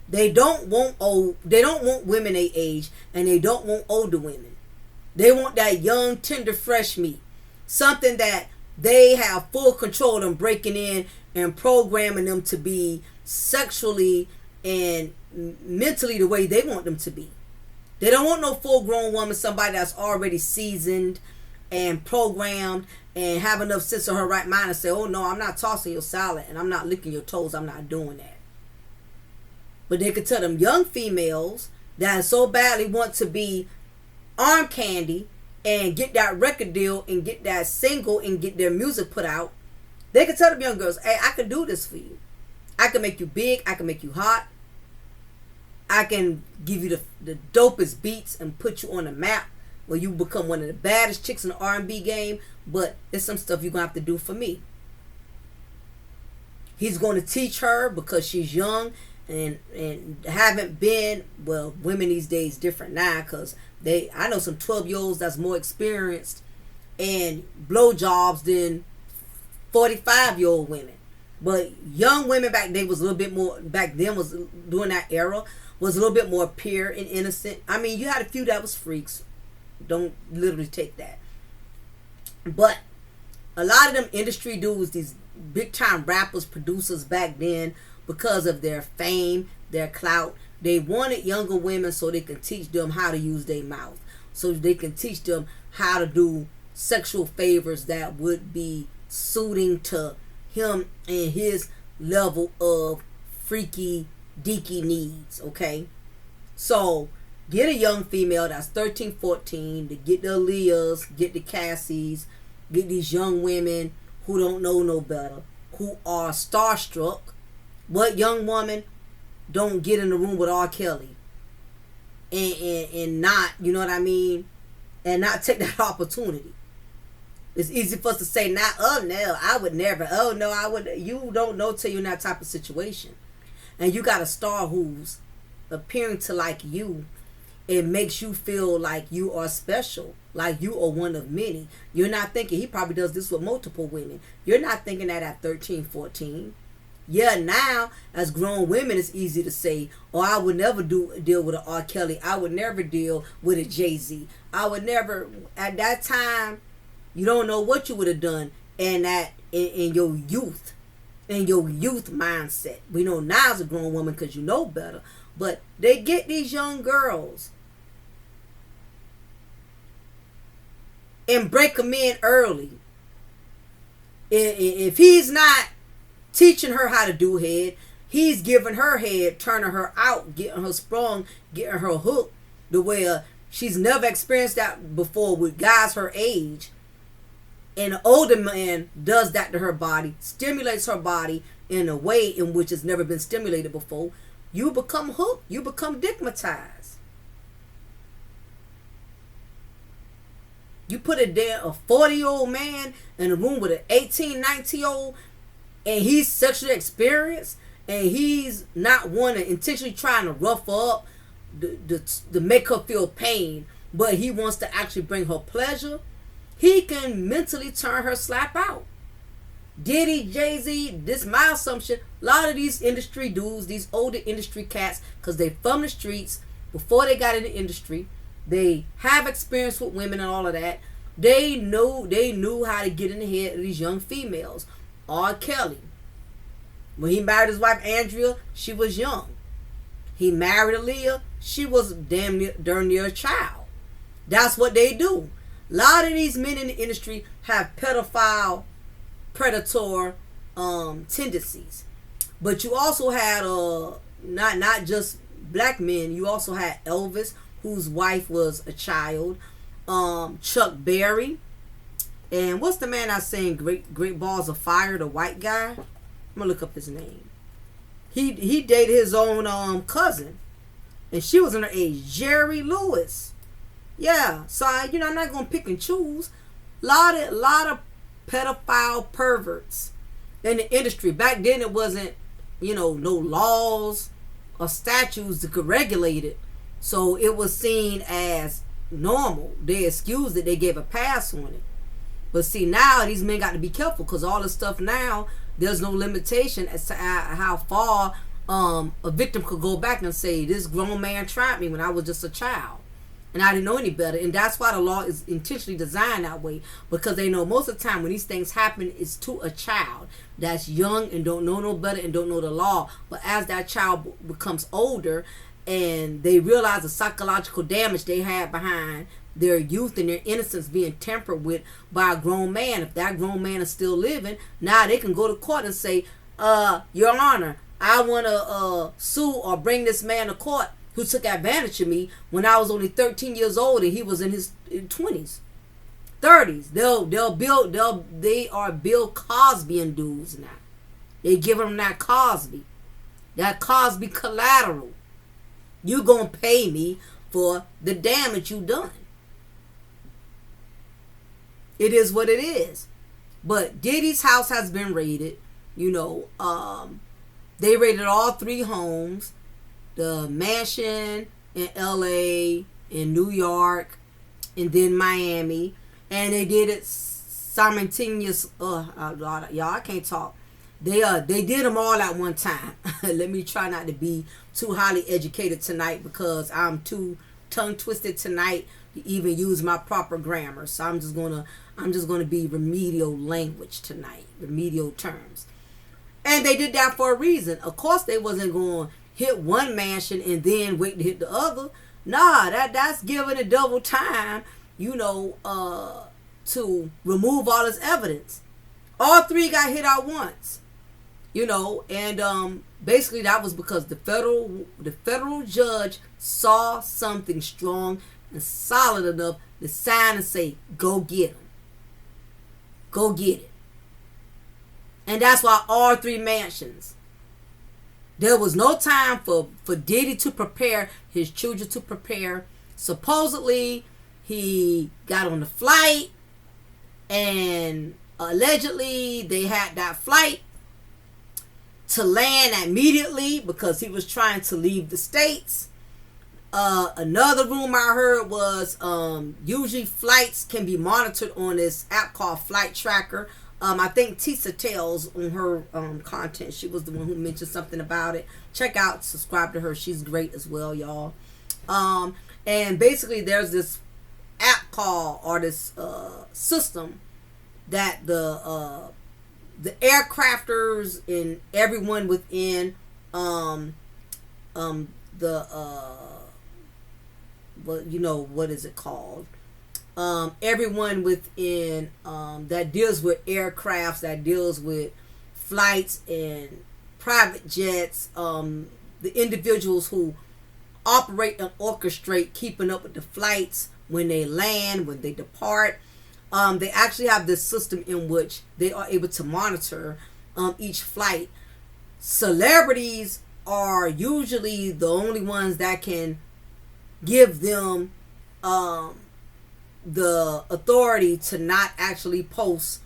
They don't want women their age, and they don't want older women. They want that young, tender, fresh meat. Something that they have full control of, breaking in and programming them to be sexually and mentally the way they want them to be. They don't want no full-grown woman, somebody that's already seasoned and programmed and have enough sense of her right mind to say, oh no, I'm not tossing your salad and I'm not licking your toes. I'm not doing that. But they could tell them young females that so badly want to be arm candy and get that record deal and get that single and get their music put out. They could tell them young girls, hey, I can do this for you. I can make you big. I can make you hot. I can give you the dopest beats and put you on the map where you become one of the baddest chicks in the R&B game. But there's some stuff you're going to have to do for me. He's going to teach her because she's young and haven't been, well, women these days different now, because I know some 12-year-olds that's more experienced and blowjobs than 45-year-old women. But young women back then was during that era, was a little bit more pure and innocent. I mean, you had a few that was freaks. Don't literally take that. But a lot of them industry dudes, these big time rappers, producers back then, because of their fame, their clout, they wanted younger women so they can teach them how to use their mouth. So they can teach them how to do sexual favors that would be suiting to him and his level of freaky deaky needs. Okay, so get a young female that's 13, 14 to get the Aaliyahs, get the Cassies, get these young women who don't know no better, who are starstruck. What young woman don't get in the room with R. Kelly and not, you know what I mean, and not take that opportunity? It's easy for us to say, oh no, I would never, oh no, I would. You don't know till you're in that type of situation. And you got a star who's appearing to like you. It makes you feel like you are special, like you are one of many. You're not thinking he probably does this with multiple women. You're not thinking that at 13, 14. Yeah, now as grown women, it's easy to say, oh, I would never deal with an R. Kelly. I would never deal with a Jay-Z. I would never. At that time, you don't know what you would have done in your youth, in your youth mindset. We know now as a grown woman because you know better. But they get these young girls and break them in early. If he's not teaching her how to do head, he's giving her head, turning her out, getting her sprung, getting her hooked, the way she's never experienced that before with guys her age. And an older man does that to her body, stimulates her body in a way in which it's never been stimulated before. You become hooked. You become digmatized. You put a 40-year-old man in a room with an 18, 19-year-old, and he's sexually experienced, and he's not one to intentionally trying to rough her up to make her feel pain, but he wants to actually bring her pleasure. He can mentally turn her slap out. Diddy, Jay-Z, this is my assumption, a lot of these industry dudes, these older industry cats, because they from the streets, before they got in the industry, they have experience with women and all of that. They knew how to get in the head of these young females. R. Kelly, when he married his wife Andrea, she was young. He married Aaliyah, she was darn near a child. That's what they do. A lot of these men in the industry have pedophile, predator tendencies. But you also had not just black men. You also had Elvis, whose wife was a child. Chuck Berry, and what's the man I saying Great Balls of Fire? The white guy. I'm gonna look up his name. He dated his own cousin, And she was in her age. Jerry Lewis. Yeah. So, I'm not going to pick and choose. Lot of pedophile perverts in the industry. Back then it wasn't, no laws or statutes that could regulate it. So it was seen as normal. They excused it. They gave a pass on it. But see, now these men got to be careful because all this stuff now, there's no limitation as to how far a victim could go back and say, this grown man tried me when I was just a child. And I didn't know any better. And that's why the law is intentionally designed that way. Because they know most of the time when these things happen, it's to a child that's young and don't know no better and don't know the law. But as that child becomes older and they realize the psychological damage they had behind their youth and their innocence being tempered with by a grown man, if that grown man is still living, now they can go to court and say, Your Honor, I want to sue or bring this man to court who took advantage of me when I was only 13 years old and he was in his 20s, 30s. They are Bill Cosby and dudes now. They give them that Cosby collateral. You gonna pay me for the damage you done. It is what it is. But Diddy's house has been raided. They raided all 3 homes. The mansion in LA, in New York, and then Miami. And they did it simultaneous. Y'all, I can't talk. They did them all at one time. Let me try not to be too highly educated tonight because I'm too tongue twisted tonight to even use my proper grammar. So I'm just gonna be remedial language tonight, remedial terms. And they did that for a reason. Of course, they wasn't going to hit one mansion and then wait to hit the other. Nah, that's giving the devil time, to remove all this evidence. All 3 got hit at once, and basically that was because the federal judge saw something strong and solid enough to sign and say, go get him. Go get it. And that's why all 3 mansions. There was no time for Diddy to prepare, his children to prepare. Supposedly, he got on the flight and allegedly they had that flight to land immediately because he was trying to leave the States. Another rumor I heard was usually flights can be monitored on this app called Flight Tracker. I think Tisa Tells on her content, she was the one who mentioned something about it. Check out, subscribe to her. She's great as well, y'all. And basically there's this app called, or this system that the aircrafters and everyone within what is it called? Everyone within that deals with aircrafts, that deals with flights and private jets, the individuals who operate and orchestrate keeping up with the flights when they land, when they depart. They actually have this system in which they are able to monitor each flight. Celebrities are usually the only ones that can give them the authority to not actually post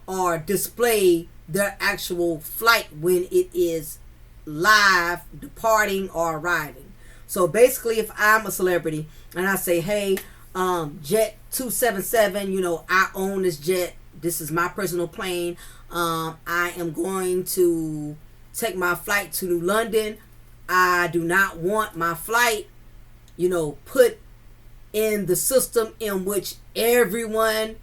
or display their actual flight when it is live, departing or arriving. So basically, if I'm a celebrity and I say, hey, jet 277, I own this jet, this is my personal plane, I am going to take my flight to London, I do not want my flight put in the system in which everyone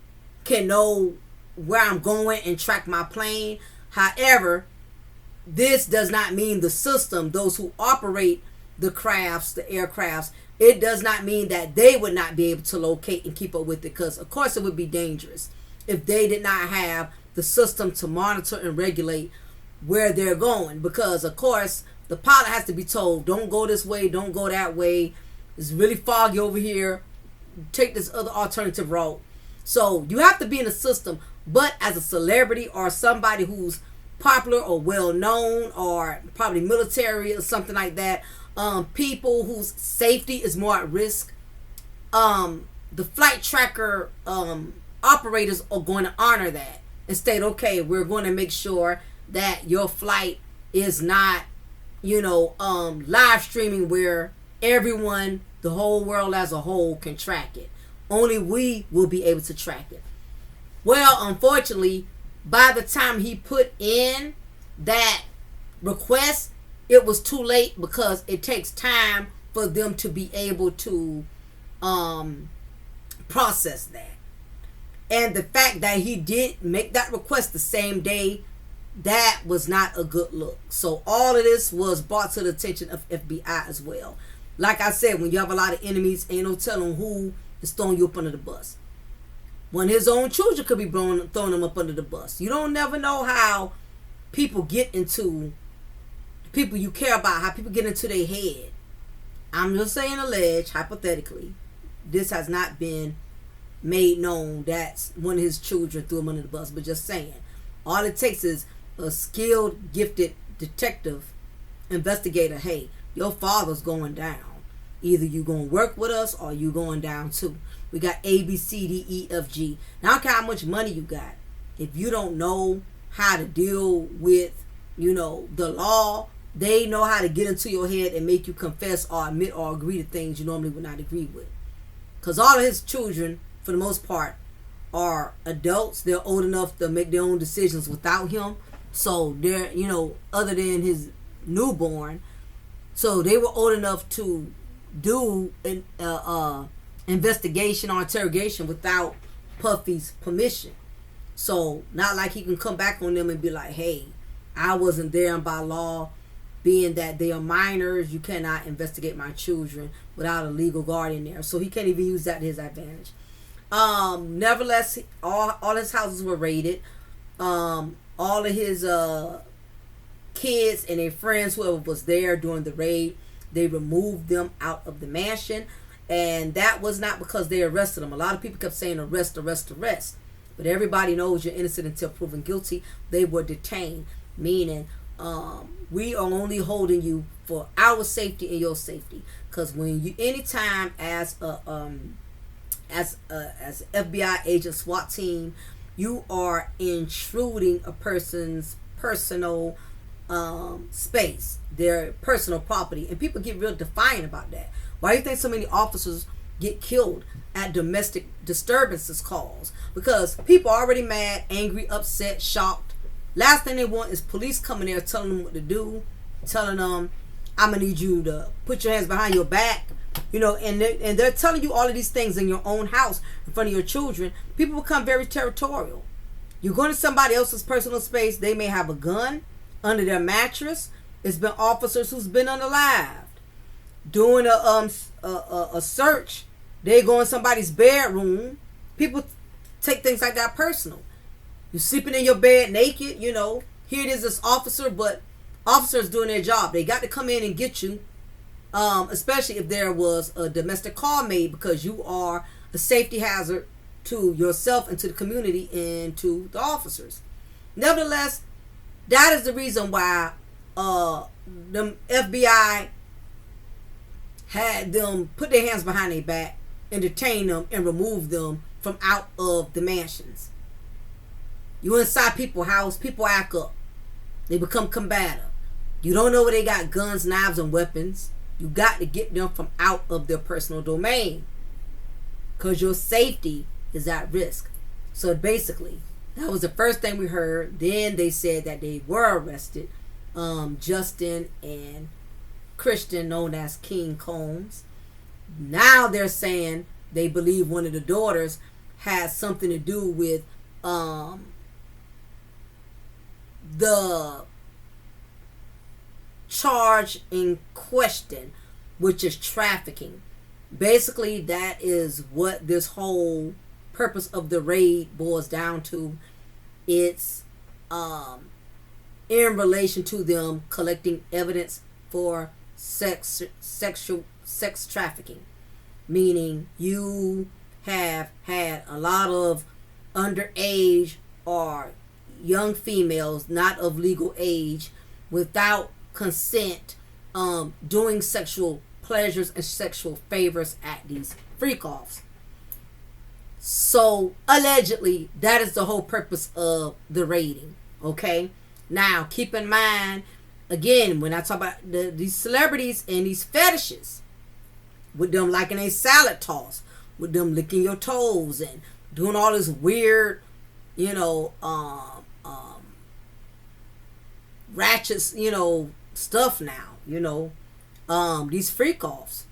can know where I'm going and track my plane. However, this does not mean the system, those who operate the crafts, the aircrafts, it does not mean that they would not be able to locate and keep up with it, because of course it would be dangerous if they did not have the system to monitor and regulate where they're going, because of course the pilot has to be told, don't go this way, don't go that way, it's really foggy over here, take this other alternative route. So you have to be in the system. But as a celebrity or somebody who's popular or well known or probably military or something like that, people whose safety is more at risk, the flight tracker operators are going to honor that and state, okay, we're going to make sure that your flight is not, live streaming where everyone, the whole world as a whole, can track it. Only we will be able to track it. Well, unfortunately, by the time he put in that request, it was too late, because it takes time for them to be able to process that. And the fact that he did make that request the same day, that was not a good look. So all of this was brought to the attention of FBI as well. Like I said, when you have a lot of enemies, ain't no telling who is throwing you up under the bus. When his own children could be throwing him up under the bus. You don't never know how people get into, people you care about, how people get into their head. I'm just saying, alleged, hypothetically. This has not been made known that one of his children threw him under the bus, but just saying. All it takes is a skilled, gifted detective, investigator. Hey, your father's going down. Either you going to work with us or you going down too. We got A, B, C, D, E, F, G. Now, I don't care how much money you got. If you don't know how to deal with, the law, they know how to get into your head and make you confess or admit or agree to things you normally would not agree with. Because all of his children, for the most part, are adults. They're old enough to make their own decisions without him. So they're, other than his newborn. So they were old enough to do an investigation or interrogation without Puffy's permission. So not like he can come back on them and be like, hey, I wasn't there, and by law, being that they are minors, you cannot investigate my children without a legal guardian there. So he can't even use that to his advantage. Nevertheless, all his houses were raided. All of his kids and their friends, whoever was there during the raid, they removed them out of the mansion. And that was not because they arrested them. A lot of people kept saying arrest, arrest, arrest. But everybody knows you're innocent until proven guilty. They were detained, meaning we are only holding you for our safety and your safety. Because when you, anytime as FBI agent, SWAT team, you are intruding a person's personal space, their personal property, and people get real defiant about that. Why do you think so many officers get killed at domestic disturbances calls? Because people are already mad, angry, upset, shocked. Last thing they want is police coming there telling them what to do, telling them, I'm gonna need you to put your hands behind your back, and they're telling you all of these things in your own house in front of your children. People become very territorial. You go to somebody else's personal space, they may have a gun under their mattress. It's been officers who's been unalived. Doing a search, they go in somebody's bedroom. People take things like that personal. You're sleeping in your bed naked, here it is, this officer, but officers doing their job. They got to come in and get you, especially if there was a domestic call made, because you are a safety hazard to yourself and to the community and to the officers. Nevertheless, that is the reason why the FBI had them put their hands behind their back and detain them and remove them from out of the mansions. You inside people's house, people act up. They become combative. You don't know where they got guns, knives, and weapons. You got to get them from out of their personal domain, because your safety is at risk. So basically, that was the first thing we heard. Then they said that they were arrested. Justin and Christian, known as King Combs. Now they're saying they believe one of the daughters has something to do with the charge in question, which is trafficking. Basically, that is what this whole purpose of the raid boils down to. It's in relation to them collecting evidence for sex trafficking, meaning you have had a lot of underage or young females not of legal age without consent doing sexual pleasures and sexual favors at these freak offs. So allegedly, that is the whole purpose of the rating. Okay, now keep in mind, again, when I talk about these celebrities and these fetishes, with them liking a salad toss, with them licking your toes and doing all this weird, ratchet, stuff now, these freak offs.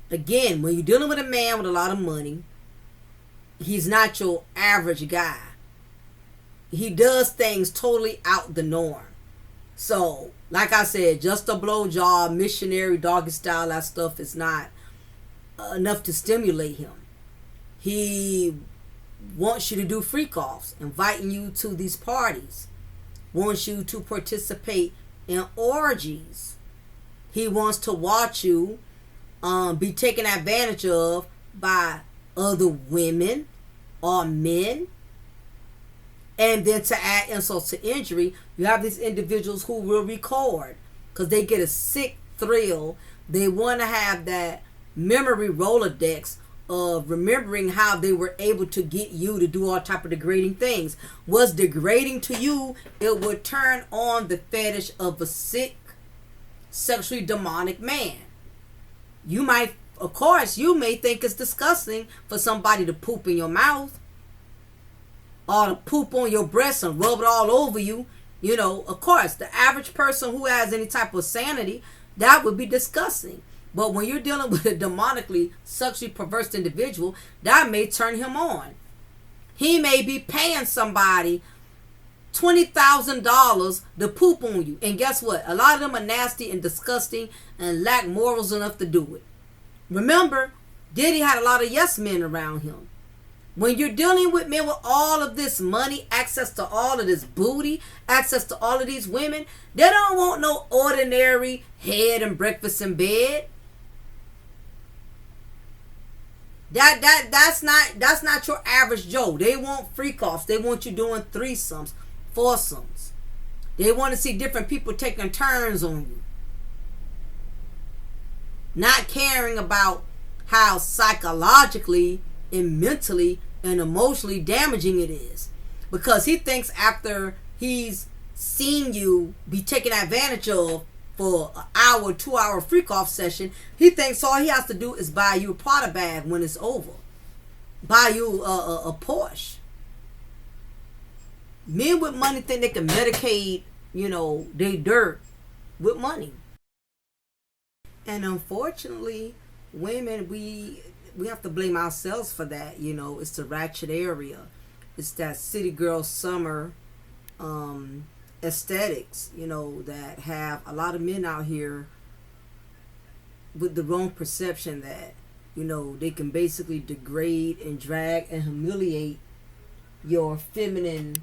Again, when you're dealing with a man with a lot of money, he's not your average guy. He does things totally out the norm. So, like I said, just a blowjob, missionary, doggy style, that stuff is not enough to stimulate him. He wants you to do freak offs, inviting you to these parties, wants you to participate in orgies. He wants to watch you be taken advantage of by other women or men. And then to add insult to injury, you have these individuals who will record because they get a sick thrill. They want to have that memory Rolodex of remembering how they were able to get you to do all type of degrading things. What's degrading to you, it would turn on the fetish of a sick, sexually demonic man. You might, of course, you may think it's disgusting for somebody to poop in your mouth, or to poop on your breast and rub it all over you. Of course, the average person who has any type of sanity, that would be disgusting. But when you're dealing with a demonically, sexually perverse individual, that may turn him on. He may be paying somebody $20,000 to poop on you. And guess what? A lot of them are nasty and disgusting and lack morals enough to do it. Remember, Diddy had a lot of yes men around him. When you're dealing with men with all of this money, access to all of this booty, access to all of these women, they don't want no ordinary head and breakfast in bed. That's not your average Joe. They want freak offs. They want you doing threesomes, foursomes. They want to see different people taking turns on you. Not caring about how psychologically and mentally and emotionally damaging it is, because he thinks after he's seen you be taken advantage of for an hour, 2 hour freak off session, he thinks all he has to do is buy you a Prada bag when it's over, buy you a Porsche. Men with money think they can medicate they dirt with money. And unfortunately, women, we have to blame ourselves for that. It's the ratchet area. It's that city girl summer aesthetics, that have a lot of men out here with the wrong perception that, they can basically degrade and drag and humiliate your femininity,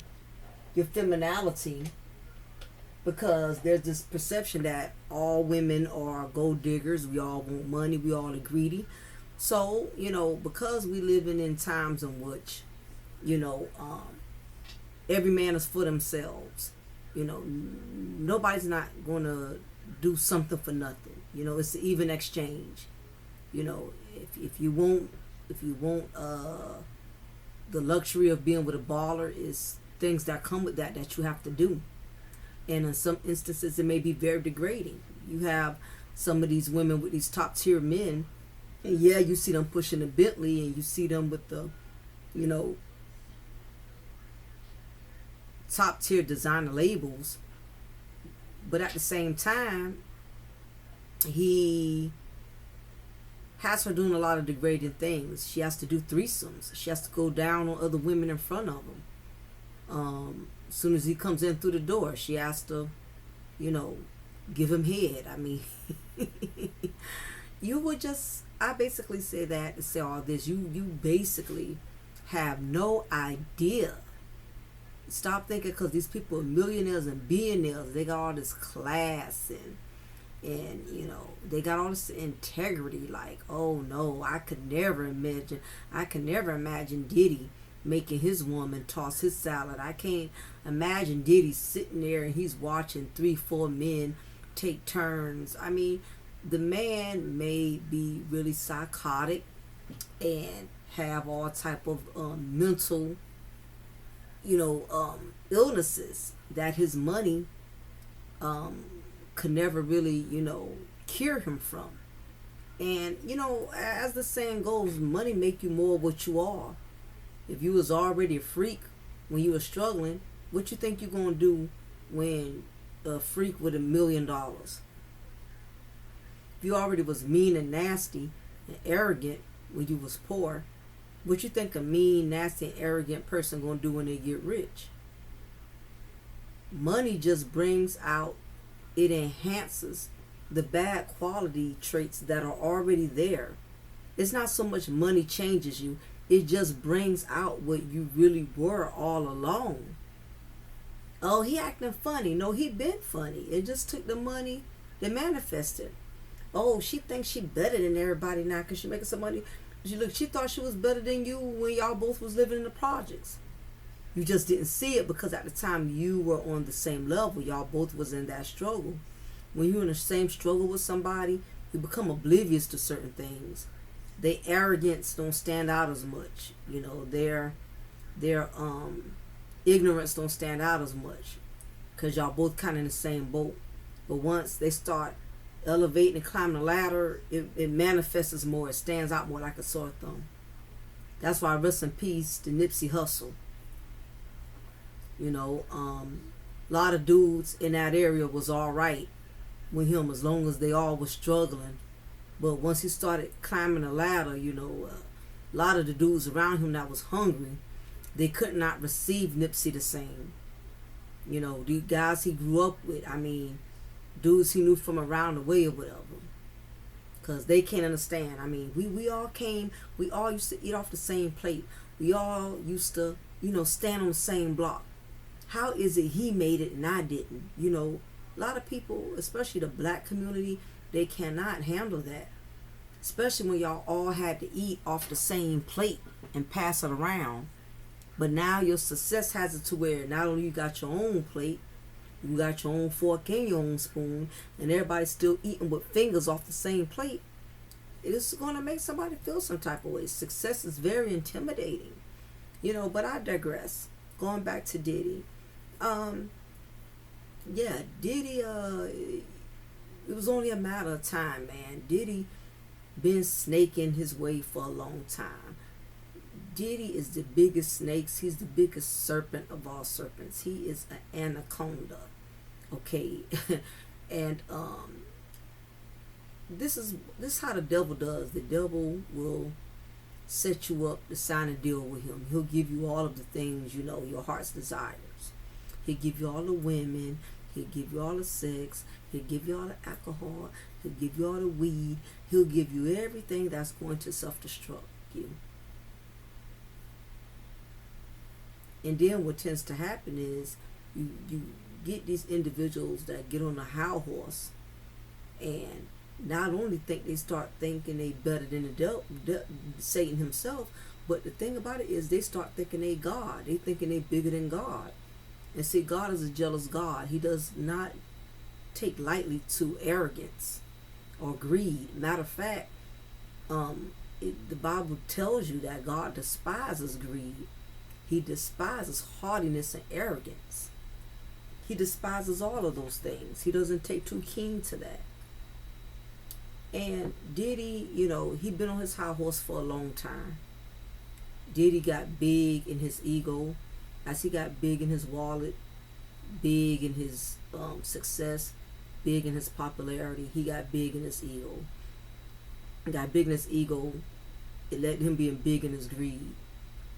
because there's this perception that all women are gold diggers. We all want money. We all are greedy. So, because we living in times in which, every man is for themselves, nobody's not going to do something for nothing. It's an even exchange. If you want the luxury of being with a baller, is things that come with that you have to do. And in some instances, it may be very degrading. You have some of these women with these top tier men, and yeah, you see them pushing a Bentley, and you see them with the, top tier designer labels. But at the same time, he has her doing a lot of degrading things. She has to do threesomes. She has to go down on other women in front of him. As soon as he comes in through the door, she has to, give him head. I mean, I basically say that to say all this. You basically have no idea. Stop thinking because these people are millionaires and billionaires. They got all this class and they got all this integrity. Like, oh no, I could never imagine Diddy making his woman toss his salad. I can't imagine Diddy sitting there and he's watching 3-4 men take turns. I mean, the man may be really psychotic and have all type of mental, illnesses that his money could never really, cure him from. And as the saying goes, money make you more what you are. If you was already a freak when you were struggling, what you think you're gonna do when a freak with $1 million? If you already was mean and nasty and arrogant when you was poor, what you think a mean, nasty, and arrogant person gonna do when they get rich? Money just brings out, it enhances the bad quality traits that are already there. It's not so much money changes you, it just brings out what you really were all along. Oh, he acting funny. No, he been funny. It just took the money to manifest it. Oh, she thinks she better than everybody now because she making some money. She thought she was better than you when y'all both was living in the projects. You just didn't see it because at the time you were on the same level. Y'all both was in that struggle. When you're in the same struggle with somebody, you become oblivious to certain things. Their arrogance don't stand out as much. Their ignorance don't stand out as much because y'all both kind of in the same boat. But once they start elevating and climbing the ladder, it manifests as more. It stands out more like a sore thumb. That's why rest in peace to Nipsey Hussle. A lot of dudes in that area was all right with him as long as they all was struggling. But once he started climbing the ladder, a lot of the dudes around him that was hungry, they could not receive Nipsey the same. The guys he grew up with, dudes he knew from around the way or whatever. Because they can't understand. We all used to eat off the same plate. We all used to, stand on the same block. How is it he made it and I didn't? A lot of people, especially the black community, they cannot handle that. Especially when y'all all had to eat off the same plate and pass it around. But now your success has it to where not only you got your own plate, you got your own fork and your own spoon, and everybody's still eating with fingers off the same plate. It is going to make somebody feel some type of way. Success is very intimidating. But I digress. Going back to Diddy. Diddy, it was only a matter of time, man. Diddy been snaking his way for a long time. Diddy is the biggest snakes. He's the biggest serpent of all serpents. He is an anaconda. Okay. And this is how the devil does. The devil will set you up to sign a deal with him. He'll give you all of the things, your heart's desires. He'll give you all the women. He'll give you all the sex. He'll give you all the alcohol. He'll give you all the weed. He'll give you everything that's going to self-destruct you. And then what tends to happen is you get these individuals that get on a high horse and not only they start thinking they better than Satan himself, but the thing about it is they start thinking they God. They thinking they bigger than God. And see, God is a jealous God. He does not take lightly to arrogance or greed. Matter of fact, the Bible tells you that God despises greed. He despises haughtiness and arrogance. He despises all of those things. He doesn't take too keen to that. And Diddy, he'd been on his high horse for a long time. Diddy got big in his ego. As he got big in his wallet, big in his success, big in his popularity, he got big in his ego. He got big in his ego. It led him being big in his greed.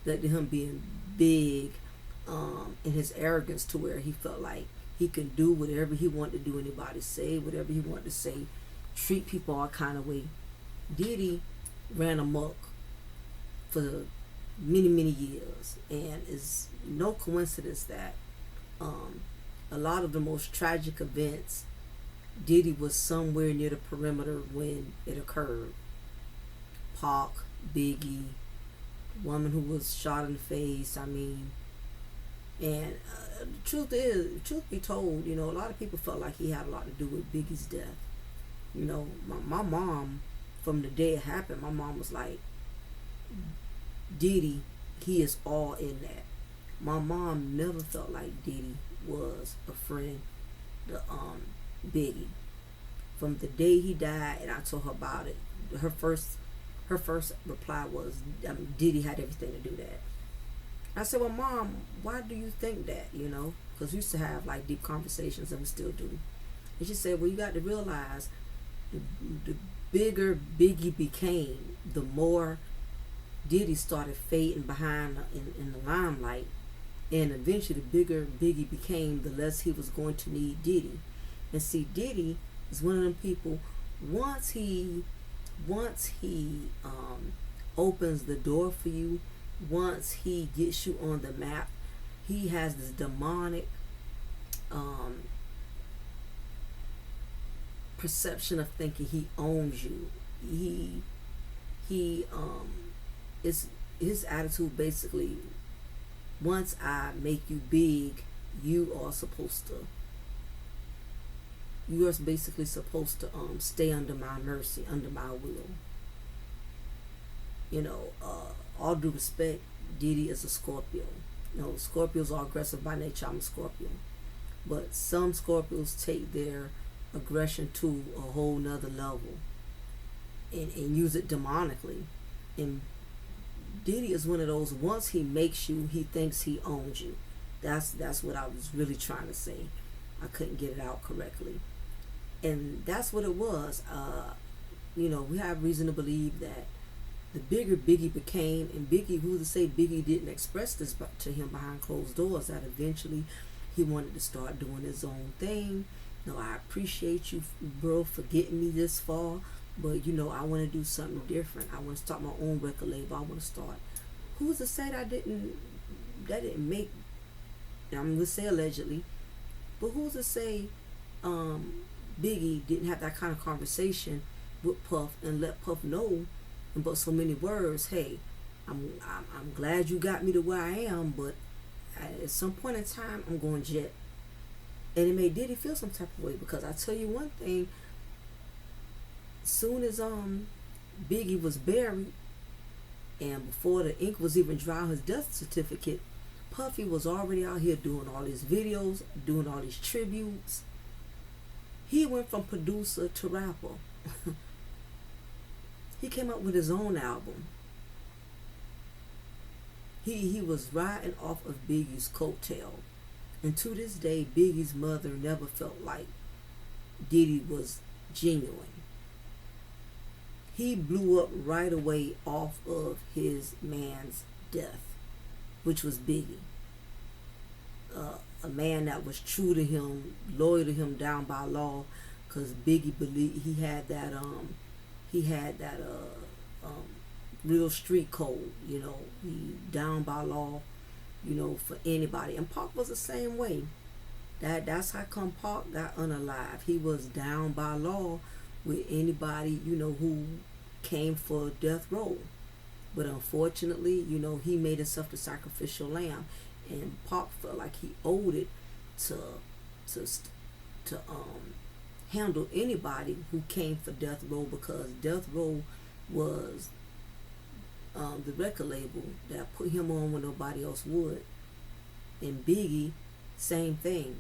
Led to him being big in his arrogance to where he felt like he can do whatever he wanted to do, anybody say whatever he wanted to say, treat people all kind of way. Diddy ran amok for many years, and it's no coincidence that a lot of the most tragic events, Diddy was somewhere near the perimeter when it occurred. Pac, Biggie, woman who was shot in the face. I mean, and the truth be told, a lot of people felt like he had a lot to do with Biggie's death. My mom, from the day it happened, my mom was like, Diddy, he is all in that. My mom never felt like Diddy was a friend to Biggie. From the day he died, and I told her about it, her first reply was, Diddy had everything to do that. I said, well, Mom, why do you think that? Because we used to have like deep conversations, and we still do. And she said, well, you got to realize the bigger Biggie became, the more Diddy started fading behind in the limelight. And eventually, the bigger Biggie became, the less he was going to need Diddy. And see, Diddy is one of them people. Once he opens the door for you, once he gets you on the map, he has this demonic perception of thinking he owns you. He is his attitude basically. Once I make you big, you are basically supposed to stay under my mercy, under my will. All due respect, Diddy is a Scorpio. Scorpios are aggressive by nature. I'm a Scorpio. But some Scorpios take their aggression to a whole nother level and use it demonically. And Diddy is one of those, once he makes you, he thinks he owns you. That's what I was really trying to say. I couldn't get it out correctly. And that's what it was. We have reason to believe that the bigger Biggie became, and Biggie, who's to say Biggie didn't express this to him behind closed doors, that eventually he wanted to start doing his own thing. I appreciate you, bro, for getting me this far, but I want to do something different. I want to start my own record label. I want to start. Who's to say that didn't make, I'm going to say allegedly, but who's to say Biggie didn't have that kind of conversation with Puff and let Puff know in but so many words, hey, I'm glad you got me to where I am, but at some point in time, I'm going jet. And it made Diddy feel some type of way, because I tell you one thing, soon as Biggie was buried, and before the ink was even dry on his death certificate, Puffy was already out here doing all these videos, doing all these tributes. He went from producer to rapper. He came up with his own album. He was riding off of Biggie's coattail. And to this day, Biggie's mother never felt like Diddy was genuine. He blew up right away off of his man's death, which was Biggie. A man that was true to him, loyal to him down by law, because Biggie believed he had that real street code, he down by law, for anybody. And Pac was the same way. That's how come Pac got unalive. He was down by law with anybody, who came for death row. But unfortunately, he made himself the sacrificial lamb, and Pac felt like he owed it to handle anybody who came for death row, because death row was the record label that put him on when nobody else would. And Biggie, same thing.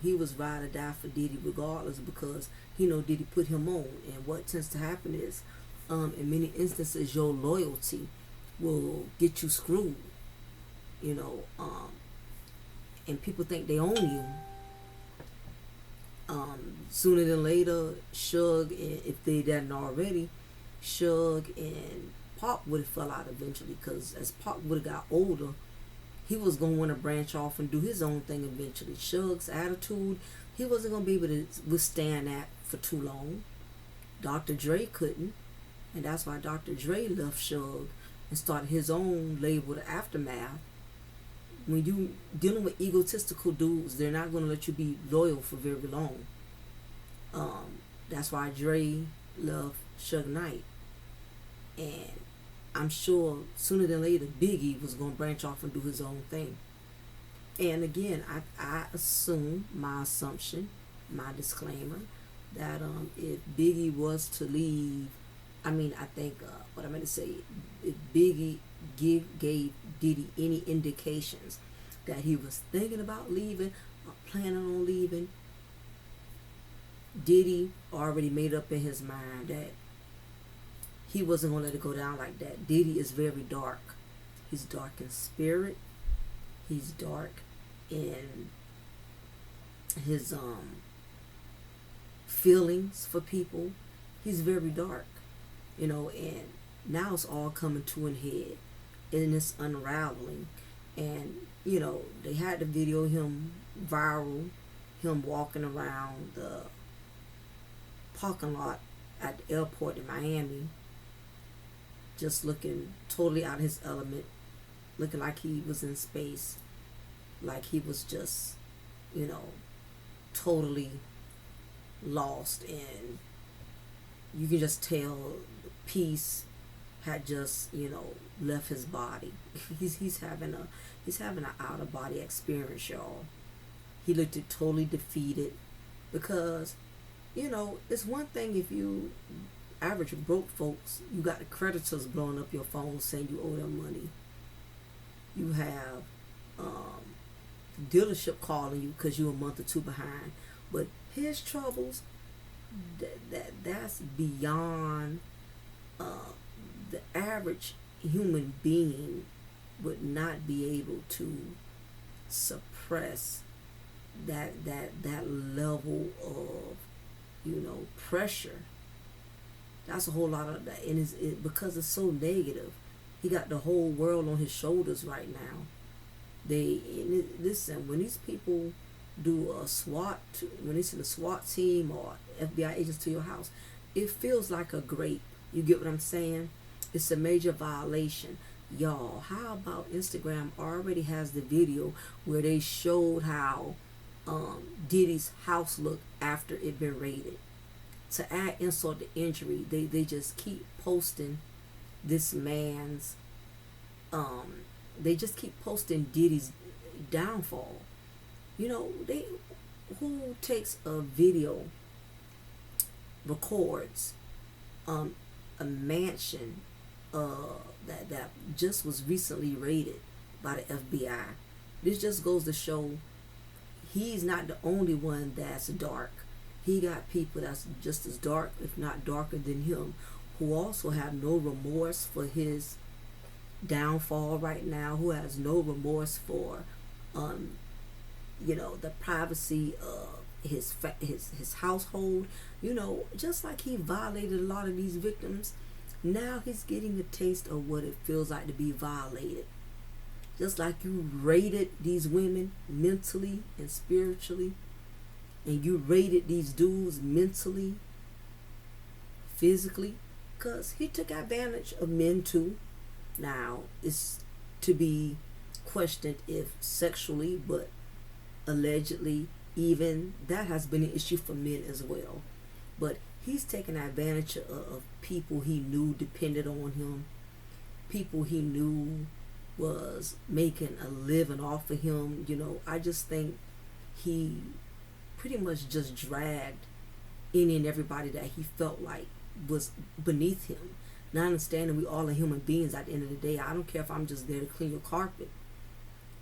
He was ride or die for Diddy regardless, because Diddy put him on. And what tends to happen is, in many instances, your loyalty will get you screwed. And people think they own you. Sooner than later, Suge, and if they didn't already, Suge and Pac would have fell out eventually, because as Pac would have got older, he was going to want to branch off and do his own thing eventually. Suge's attitude, he wasn't going to be able to withstand that for too long. Dr. Dre couldn't, and that's why Dr. Dre left Suge and started his own label, The Aftermath. When you dealing with egotistical dudes, they're not going to let you be loyal for very long. That's why Dre loved Suge Knight. And I'm sure sooner than later Biggie was going to branch off and do his own thing. And again, I assume, my assumption, my disclaimer, that if Biggie was to leave, I think what I'm going to say, if Biggie gave Diddy any indications that he was thinking about leaving or planning on leaving, Diddy already made up in his mind that he wasn't going to let it go down like that. Diddy is very dark. He's dark in spirit. He's dark in his feelings for people. He's very dark, and now it's all coming to an head and it's unraveling. And they had the video him viral, him walking around the parking lot at the airport in Miami, just looking totally out of his element, looking like he was in space, like he was just, totally lost. And you can just tell the peace had just, left his body. He's having an out of body experience, y'all. He looked totally defeated because, it's one thing if you average broke folks, you got the creditors blowing up your phone saying you owe them money. You have dealership calling you because you're a month or two behind. But his troubles, that's beyond the average human being would not be able to suppress that level of pressure. That's a whole lot of that, and because it's so negative. He got the whole world on his shoulders right now. Listen, when these people do when they send a SWAT team or FBI agents to your house, it feels like a grape. You get what I'm saying? It's a major violation. Y'all, how about Instagram already has the video where they showed how Diddy's house looked after it been raided. To add insult to injury, they just keep posting this man's they just keep posting Diddy's downfall. Who takes a video, records a mansion that just was recently raided by the FBI. This just goes to show he's not the only one that's dark. He got people that's just as dark, if not darker than him, who also have no remorse for his downfall right now, who has no remorse for the privacy of his household. Just like he violated a lot of these victims, now he's getting a taste of what it feels like to be violated. Just like you raided these women mentally and spiritually, and you raided these dudes mentally, physically, because he took advantage of men too. Now, it's to be questioned if sexually, but allegedly, even that has been an issue for men as well. But he's taken advantage of people he knew depended on him, people he knew was making a living off of him. I just think he pretty much just dragged any and everybody that he felt like was beneath him. Now, understanding we all are human beings at the end of the day. I don't care if I'm just there to clean your carpet.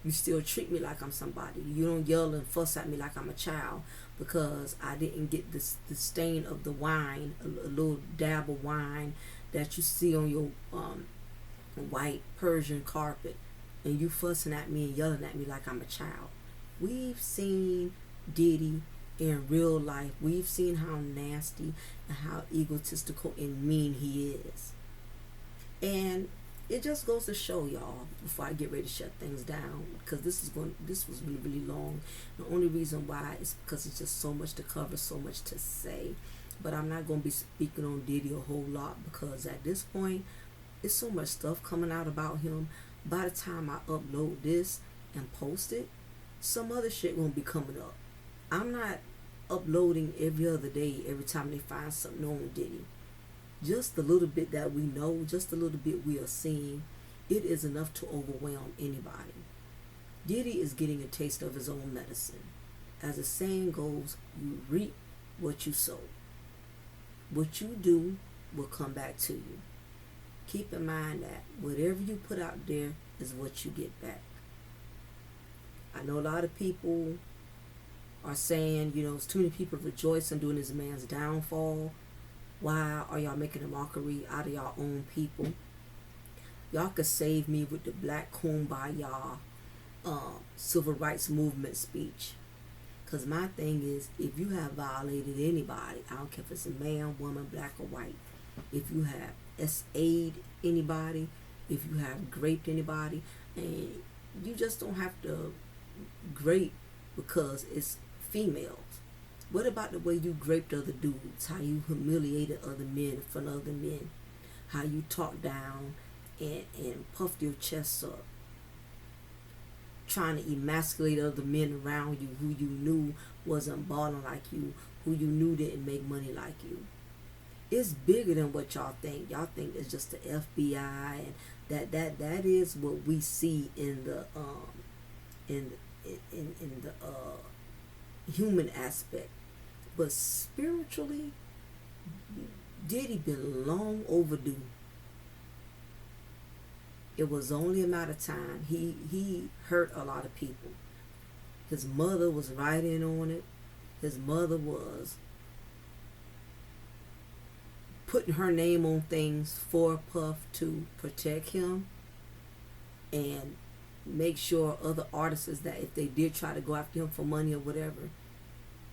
You still treat me like I'm somebody. You don't yell and fuss at me like I'm a child because I didn't get the stain of the wine, a little dab of wine that you see on your white Persian carpet, and you fussing at me and yelling at me like I'm a child. We've seen Diddy in real life. We've seen how nasty and how egotistical and mean he is. And it just goes to show, y'all, before I get ready to shut things down, because this was really, really long. The only reason why is because it's just so much to cover, so much to say. But I'm not going to be speaking on Diddy a whole lot because at this point, it's so much stuff coming out about him. By the time I upload this and post it, some other shit won't be coming up. I'm not uploading every other day, every time they find something on Diddy. just the little bit that we know, just the little bit we are seeing, it is enough to overwhelm anybody. Diddy is getting a taste of his own medicine. As the saying goes, you reap what you sow. What you do will come back to you. Keep in mind that whatever you put out there is what you get back. I know a lot of people are saying, it's too many people rejoicing during this man's downfall. Why are y'all making a mockery out of y'all own people? Y'all could save me with the Black Kumbaya civil rights movement speech. Because my thing is, if you have violated anybody, I don't care if it's a man, woman, black, or white, if you have SA'd anybody, if you have graped anybody, and you just don't have to grape because it's females. What about the way you graped other dudes? How you humiliated other men in front of other men? How you talked down and puffed your chest up? Trying to emasculate other men around you who you knew wasn't balling like you, who you knew didn't make money like you. It's bigger than what y'all think. Y'all think it's just the FBI, and that is what we see in the human aspect. But spiritually, Diddy been long overdue. It was only a matter of time. He hurt a lot of people. His mother was right in on it. His mother was putting her name on things for Puff to protect him and make sure other artists that if they did try to go after him for money or whatever,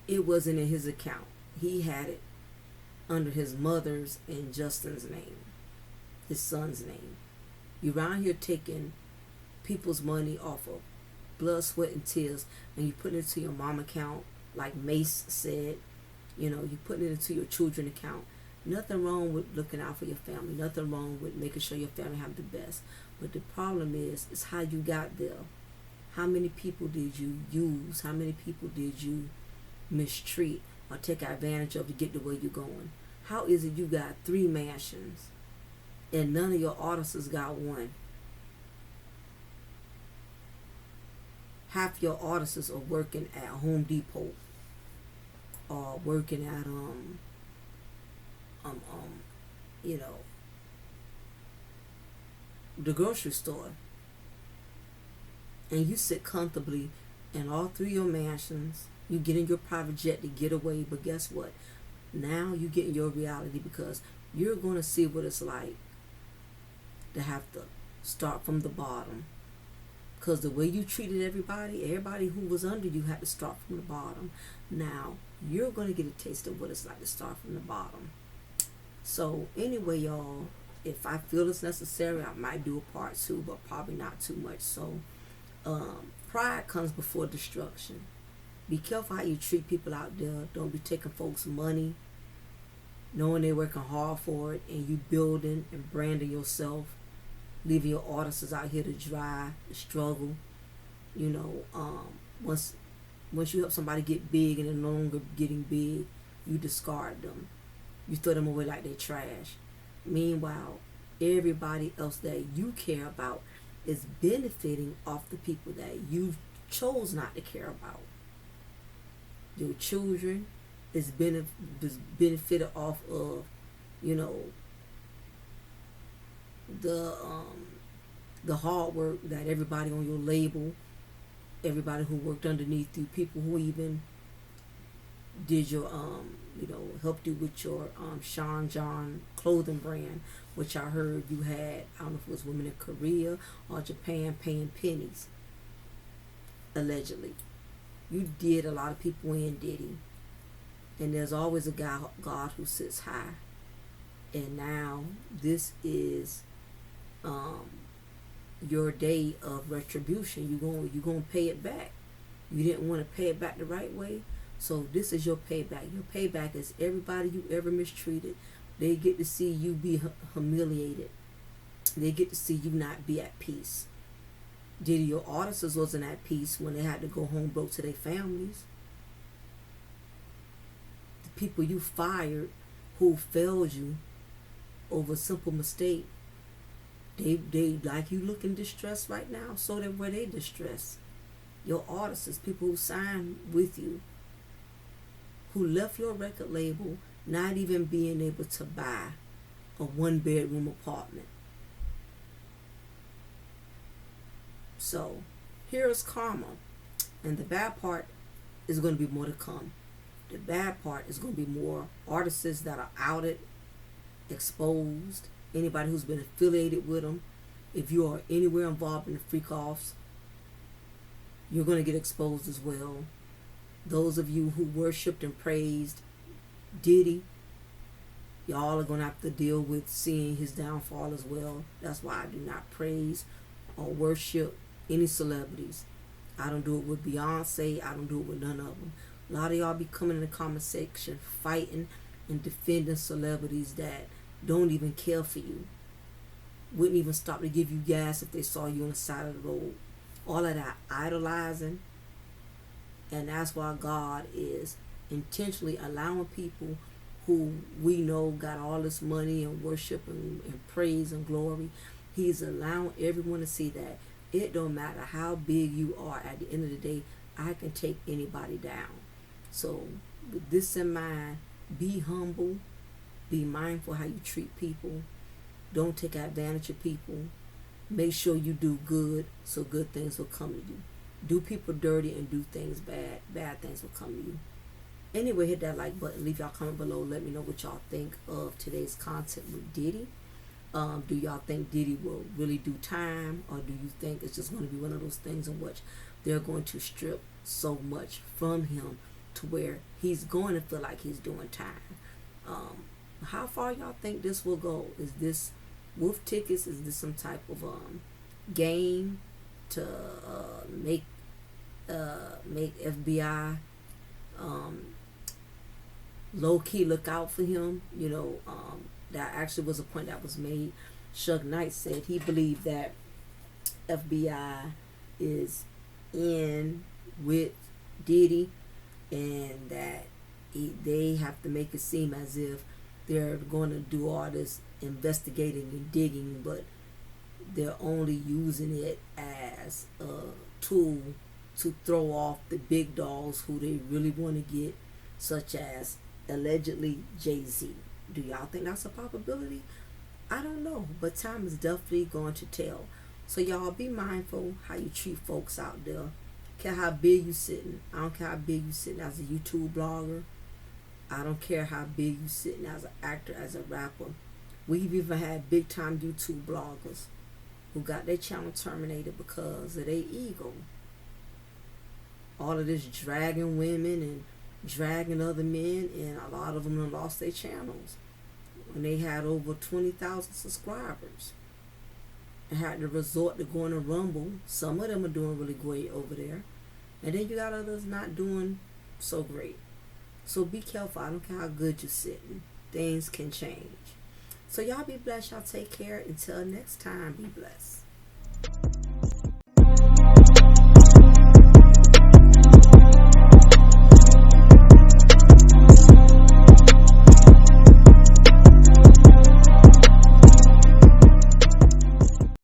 it wasn't in his account. He had it under his mother's and Justin's name, his son's name. You around here taking people's money off of blood, sweat, and tears, and you put it into your mom account, like Mace said. You putting it into your children account. Nothing wrong with looking out for your family. Nothing wrong with making sure your family have the best. But the problem is how you got there. How many people did you use? How many people did you mistreat or take advantage of to get to where you're going? How is it you got 3 mansions and none of your artists got one? Half your artists are working at Home Depot or working at the grocery store, and you sit comfortably in all 3 of your mansions. You get in your private jet to get away, but guess what? Now you get in your reality, because you're going to see what it's like to have to start from the bottom. Because the way you treated everybody who was under you had to start from the bottom. Now you're going to get a taste of what it's like to start from the bottom. So anyway, y'all, if I feel it's necessary, I might do a part 2, but probably not too much. So pride comes before destruction. Be careful how you treat people out there. Don't be taking folks' money, knowing they're working hard for it, and you building and branding yourself, leaving your artists out here to dry, to struggle. Once you help somebody get big and they're no longer getting big, you discard them. You throw them away like they're trash. Meanwhile, everybody else that you care about is benefiting off the people that you chose not to care about. Your children is benefited off of, the hard work that everybody on your label, everybody who worked underneath you, people who even did your helped you with your Sean John clothing brand, which I heard you had, I don't know if it was women in Korea or Japan paying pennies, allegedly. You did a lot of people in, Diddy. And there's always a God who sits high. And now this is your day of retribution. You're gonna pay it back. You didn't want to pay it back the right way, so this is your payback. Your payback is everybody you ever mistreated. They get to see you be humiliated. They get to see you not be at peace. Diddy, your artists wasn't at peace when they had to go home broke to their families. The people you fired who failed you over a simple mistake. They like you looking distressed right now, so they were they distressed. Your artists, people who signed with you, who left your record label not even being able to buy a 1-bedroom apartment. So here's karma. And the bad part is going to be more to come. The bad part is going to be more artists that are outed, exposed. Anybody who's been affiliated with them. If you are anywhere involved in the freak offs, you're going to get exposed as well. Those of you who worshipped and praised Diddy, y'all are going to have to deal with seeing his downfall as well. That's why I do not praise or worship any celebrities. I don't do it with Beyonce. I don't do it with none of them. A lot of y'all be coming in the comment section fighting and defending celebrities that don't even care for you. Wouldn't even stop to give you gas if they saw you on the side of the road. All of that idolizing. And that's why God is intentionally allowing people who we know got all this money and worship and praise and glory. He's allowing everyone to see that it don't matter how big you are. At the end of the day, I can take anybody down. So with this in mind, be humble. Be mindful how you treat people. Don't take advantage of people. Make sure you do good so good things will come to you. Do people dirty and do things bad, bad things will come to you. Anyway, hit that like button. Leave y'all comment below. Let me know what y'all think of today's content with Diddy. Do y'all think Diddy will really do time, or do you think it's just going to be one of those things in which they're going to strip so much from him to where he's going to feel like he's doing time? How far y'all think this will go? Is this wolf tickets? Is this some type of game to make FBI low key look out for him? You know, that actually was a point that was made. Suge Knight said he believed that FBI is in with Diddy, and that they have to make it seem as if they're going to do all this investigating and digging, but they're only using it as a tool to throw off the big dogs who they really want to get, such as allegedly Jay-Z. Do y'all think that's a possibility? I don't know, but time is definitely going to tell. So y'all be mindful how you treat folks out there. Care how big you sitting. I don't care how big you sitting as a YouTube blogger. I don't care how big you sitting as an actor, as a rapper. We've even had big time YouTube bloggers who got their channel terminated because of their ego. All of this dragging women and dragging other men, and a lot of them have lost their channels when they had over 20,000 subscribers and had to resort to going to Rumble. Some of them are doing really great over there, and then you got others not doing so great. So be careful. I don't care how good you're sitting. Things can change. So y'all be blessed. Y'all take care. Until next time, be blessed.